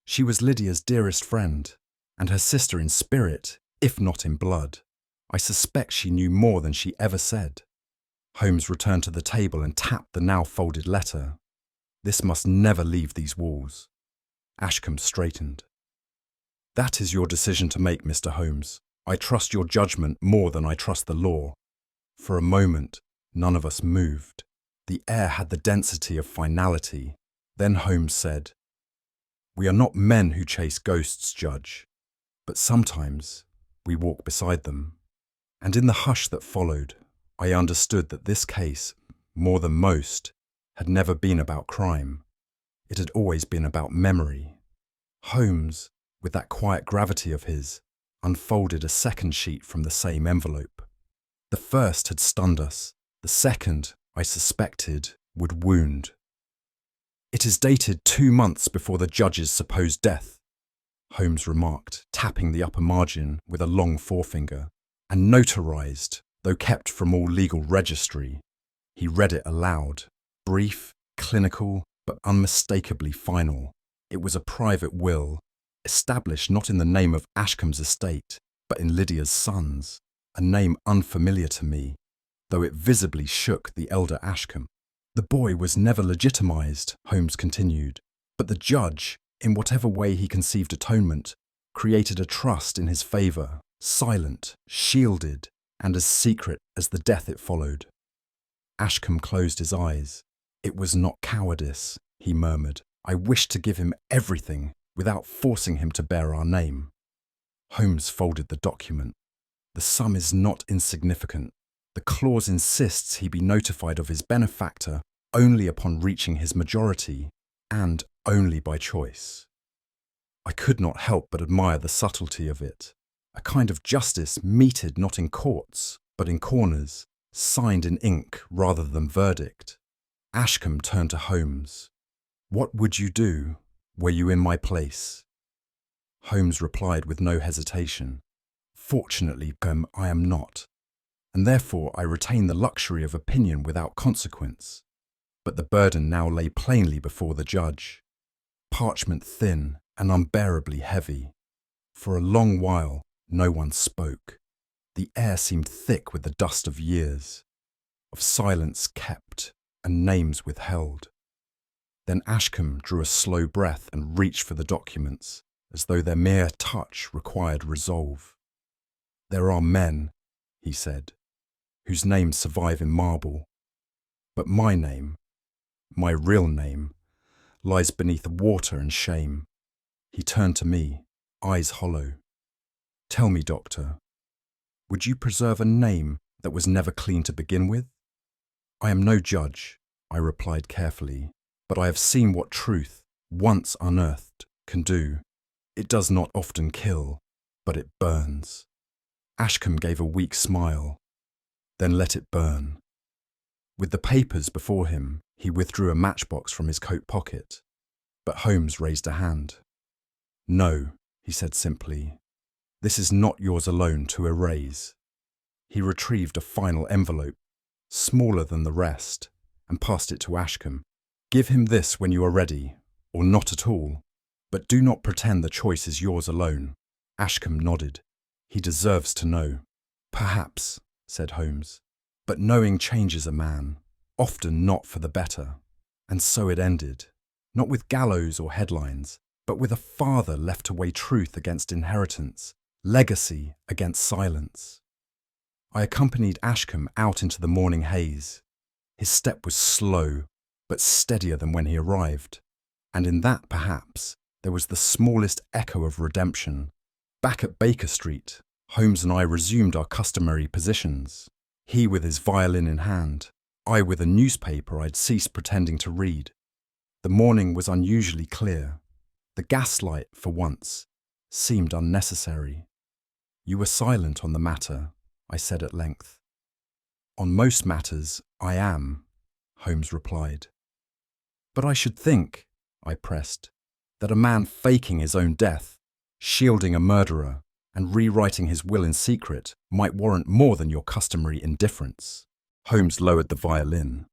She was Lydia's dearest friend, and her sister in spirit, if not in blood. I suspect she knew more than she ever said. Holmes returned to the table and tapped the now folded letter. This must never leave these walls. Ashcombe straightened. That is your decision to make, Mr. Holmes. I trust your judgment more than I trust the law. For a moment, none of us moved. The air had the density of finality. Then Holmes said, we are not men who chase ghosts, Judge, but sometimes we walk beside them. And in the hush that followed, I understood that this case, more than most, had never been about crime. It had always been about memory. Holmes, with that quiet gravity of his, unfolded a second sheet from the same envelope. The first had stunned us. The second, I suspected, would wound. It is dated 2 months before the judge's supposed death, Holmes remarked, tapping the upper margin with a long forefinger, and notarized, though kept from all legal registry. He read it aloud, brief, clinical, but unmistakably final. It was a private will, established not in the name of Ashcombe's estate, but in Lydia's son's, a name unfamiliar to me, though it visibly shook the elder Ashcombe. The boy was never legitimised, Holmes continued, but the judge, in whatever way he conceived atonement, created a trust in his favour, silent, shielded, and as secret as the death it followed. Ashcombe closed his eyes. It was not cowardice, he murmured. I wished to give him everything without forcing him to bear our name. Holmes folded the document. The sum is not insignificant. The clause insists he be notified of his benefactor only upon reaching his majority, and only by choice. I could not help but admire the subtlety of it, a kind of justice meted not in courts, but in corners, signed in ink rather than verdict. Ashcombe turned to Holmes. What would you do, were you in my place? Holmes replied with no hesitation. Fortunately, I am not, and therefore I retain the luxury of opinion without consequence. But the burden now lay plainly before the judge, parchment thin and unbearably heavy. For a long while, no one spoke. The air seemed thick with the dust of years, of silence kept and names withheld. Then Ashcombe drew a slow breath and reached for the documents, as though their mere touch required resolve. There are men, he said, whose names survive in marble. But my name, my real name, lies beneath water and shame. He turned to me, eyes hollow. Tell me, doctor, would you preserve a name that was never clean to begin with? I am no judge, I replied carefully, but I have seen what truth, once unearthed, can do. It does not often kill, but it burns. Ashcombe gave a weak smile. Then let it burn. With the papers before him, he withdrew a matchbox from his coat pocket, but Holmes raised a hand. No, he said simply, this is not yours alone to erase. He retrieved a final envelope, smaller than the rest, and passed it to Ashcombe. Give him this when you are ready, or not at all, but do not pretend the choice is yours alone. Ashcombe nodded. He deserves to know. Perhaps, said Holmes, but knowing changes a man, often not for the better. And so it ended, not with gallows or headlines, but with a father left to weigh truth against inheritance, legacy against silence. I accompanied Ashcombe out into the morning haze. His step was slow, but steadier than when he arrived, and in that, perhaps, there was the smallest echo of redemption. Back at Baker Street, Holmes and I resumed our customary positions, he with his violin in hand, I with a newspaper I'd ceased pretending to read. The morning was unusually clear. The gaslight, for once, seemed unnecessary. You were silent on the matter, I said at length. On most matters, I am, Holmes replied. But I should think, I pressed, that a man faking his own death, shielding a murderer, and rewriting his will in secret might warrant more than your customary indifference. Holmes lowered the violin.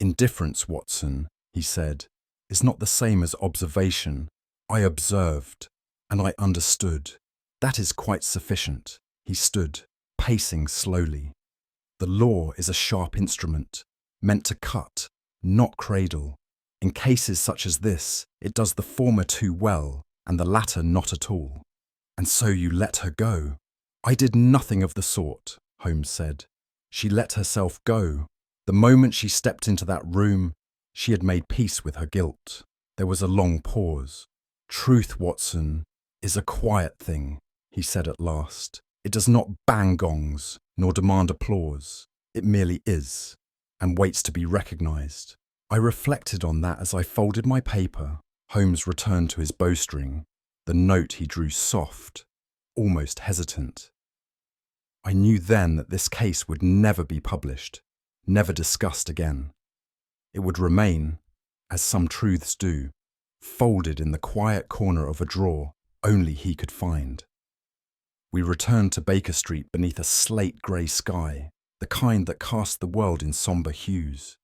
Indifference, Watson, he said, is not the same as observation. I observed, and I understood. That is quite sufficient. He stood, pacing slowly. The law is a sharp instrument, meant to cut, not cradle. In cases such as this, it does the former too well, and the latter not at all. And so you let her go? I did nothing of the sort, Holmes said. She let herself go. The moment she stepped into that room, she had made peace with her guilt. There was a long pause. Truth, Watson, is a quiet thing, he said at last. It does not bang gongs, nor demand applause. It merely is, and waits to be recognised. I reflected on that as I folded my paper. Holmes returned to his bowstring. The note he drew soft, almost hesitant. I knew then that this case would never be published, never discussed again. It would remain, as some truths do, folded in the quiet corner of a drawer only he could find. We returned to Baker Street beneath a slate-grey sky, the kind that cast the world in sombre hues.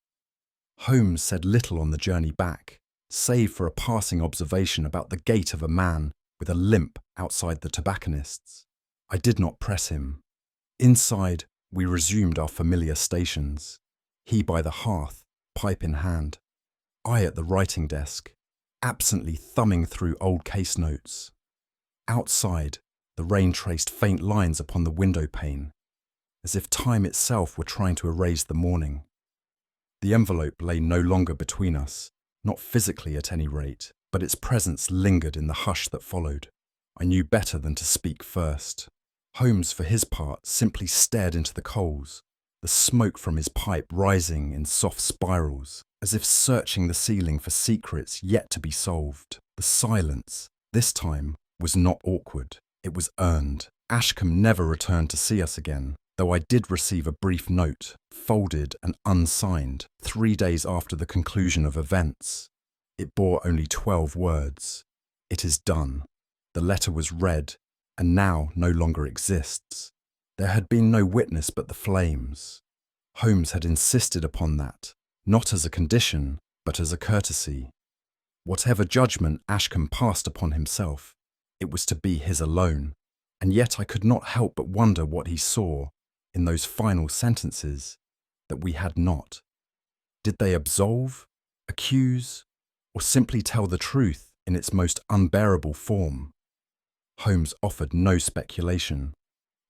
Holmes said little on the journey back, save for a passing observation about the gait of a man with a limp outside the tobacconist's. I did not press him. Inside, we resumed our familiar stations. He by the hearth, pipe in hand. I at the writing desk, absently thumbing through old case notes. Outside, the rain traced faint lines upon the window pane, as if time itself were trying to erase the morning. The envelope lay no longer between us, not physically at any rate, but its presence lingered in the hush that followed. I knew better than to speak first. Holmes, for his part, simply stared into the coals, the smoke from his pipe rising in soft spirals, as if searching the ceiling for secrets yet to be solved. The silence, this time, was not awkward. It was earned. Ashcombe never returned to see us again, though I did receive a brief note, folded and unsigned, 3 days after the conclusion of events. It bore only 12 words. It is done. The letter was read, and now no longer exists. There had been no witness but the flames. Holmes had insisted upon that, not as a condition, but as a courtesy. Whatever judgment Ashcombe passed upon himself, it was to be his alone, and yet I could not help but wonder what he saw in those final sentences that we had not. Did they absolve, accuse, or simply tell the truth in its most unbearable form? Holmes offered no speculation.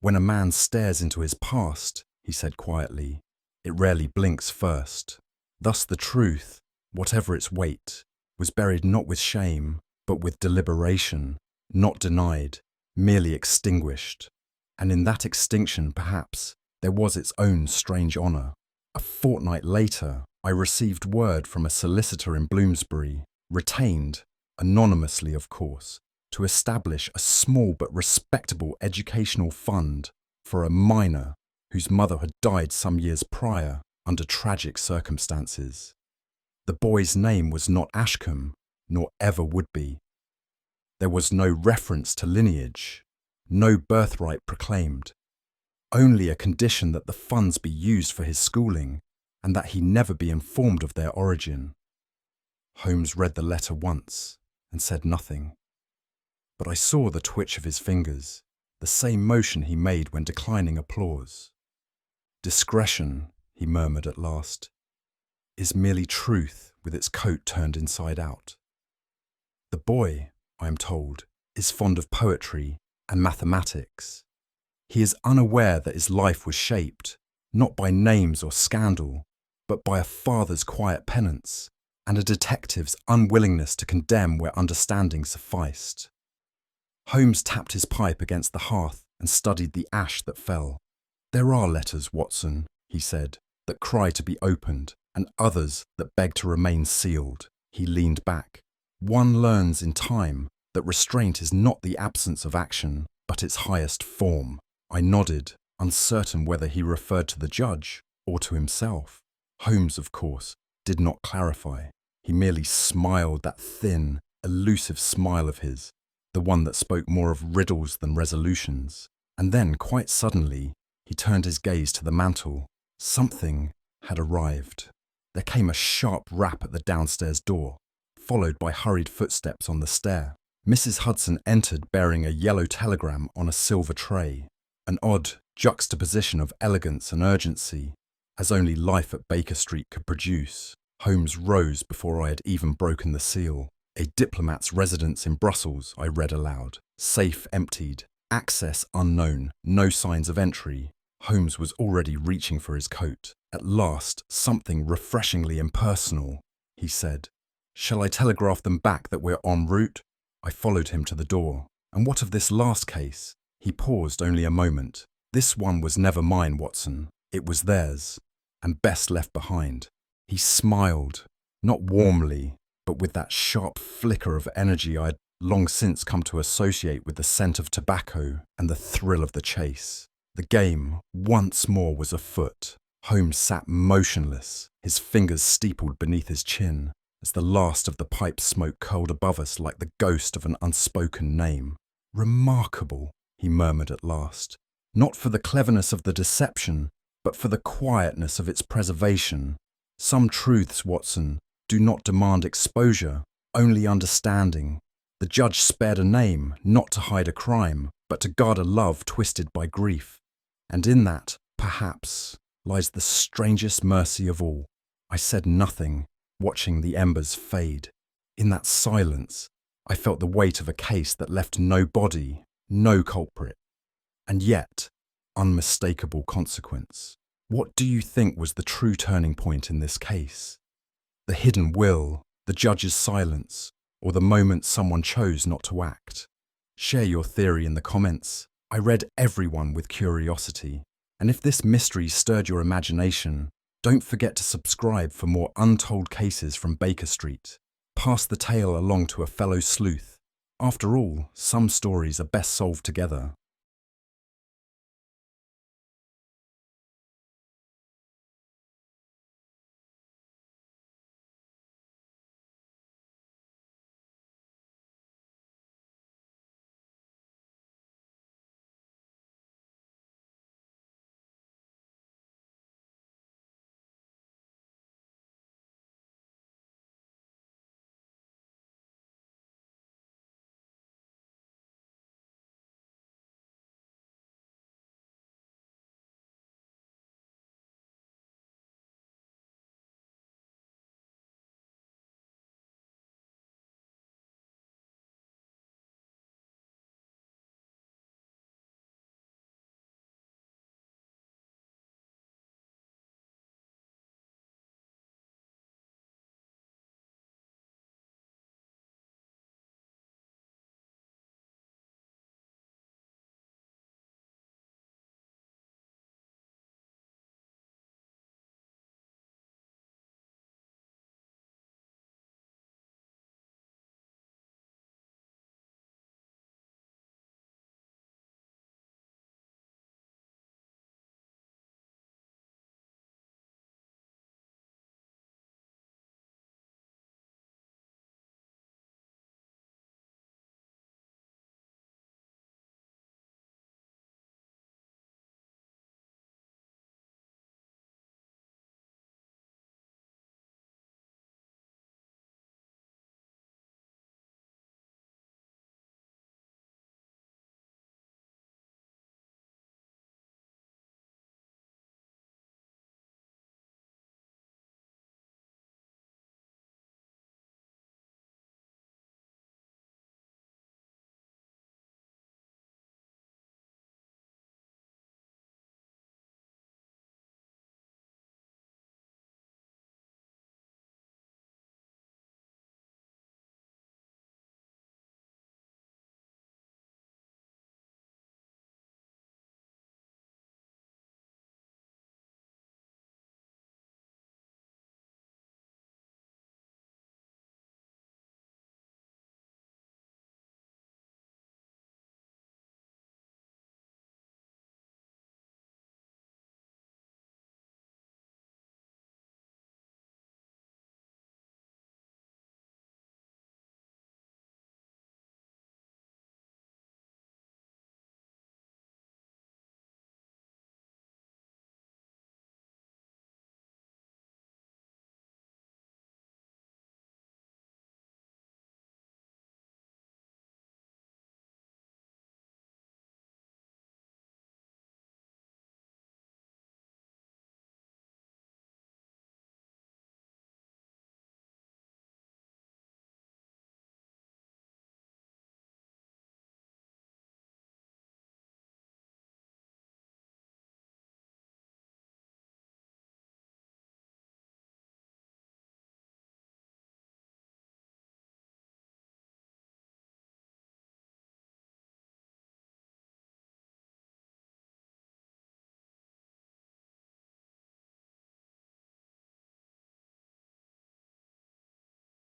When a man stares into his past, he said quietly, it rarely blinks first. Thus the truth, whatever its weight, was buried not with shame, but with deliberation, not denied, merely extinguished. And in that extinction, perhaps, there was its own strange honour. A fortnight later, I received word from a solicitor in Bloomsbury, retained, anonymously of course, to establish a small but respectable educational fund for a minor whose mother had died some years prior under tragic circumstances. The boy's name was not Ashcombe, nor ever would be. There was no reference to lineage, no birthright proclaimed, only a condition that the funds be used for his schooling and that he never be informed of their origin. Holmes read the letter once and said nothing. But I saw the twitch of his fingers, the same motion he made when declining applause. Discretion, he murmured at last, is merely truth with its coat turned inside out. The boy, I am told, is fond of poetry and mathematics. He is unaware that his life was shaped, not by names or scandal, but by a father's quiet penance and a detective's unwillingness to condemn where understanding sufficed. Holmes tapped his pipe against the hearth and studied the ash that fell. There are letters, Watson, he said, that cry to be opened, and others that beg to remain sealed. He leaned back. One learns in time that restraint is not the absence of action, but its highest form. I nodded, uncertain whether he referred to the judge or to himself. Holmes, of course, did not clarify. He merely smiled that thin, elusive smile of his, the one that spoke more of riddles than resolutions. And then, quite suddenly, he turned his gaze to the mantel. Something had arrived. There came a sharp rap at the downstairs door, followed by hurried footsteps on the stair. Mrs. Hudson entered bearing a yellow telegram on a silver tray, an odd juxtaposition of elegance and urgency, as only life at Baker Street could produce. Holmes rose before I had even broken the seal. A diplomat's residence in Brussels, I read aloud. Safe emptied. Access unknown. No signs of entry. Holmes was already reaching for his coat. At last, something refreshingly impersonal, he said. Shall I telegraph them back that we're en route? I followed him to the door. And what of this last case? He paused only a moment. This one was never mine, Watson. It was theirs, and best left behind. He smiled, not warmly, but with that sharp flicker of energy I had long since come to associate with the scent of tobacco and the thrill of the chase. The game, once more, was afoot. Holmes sat motionless, his fingers steepled beneath his chin, as the last of the pipe smoke curled above us like the ghost of an unspoken name. Remarkable, he murmured at last, not for the cleverness of the deception, but for the quietness of its preservation. Some truths, Watson, do not demand exposure, only understanding. The judge spared a name, not to hide a crime, but to guard a love twisted by grief. And in that, perhaps, lies the strangest mercy of all. I said nothing, watching the embers fade. In that silence, I felt the weight of a case that left no body, no culprit, and yet, unmistakable consequence. What do you think was the true turning point in this case? The hidden will, the judge's silence, or the moment someone chose not to act? Share your theory in the comments. I read everyone with curiosity, and if this mystery stirred your imagination, don't forget to subscribe for more untold cases from Baker Street. Pass the tale along to a fellow sleuth. After all, some stories are best solved together.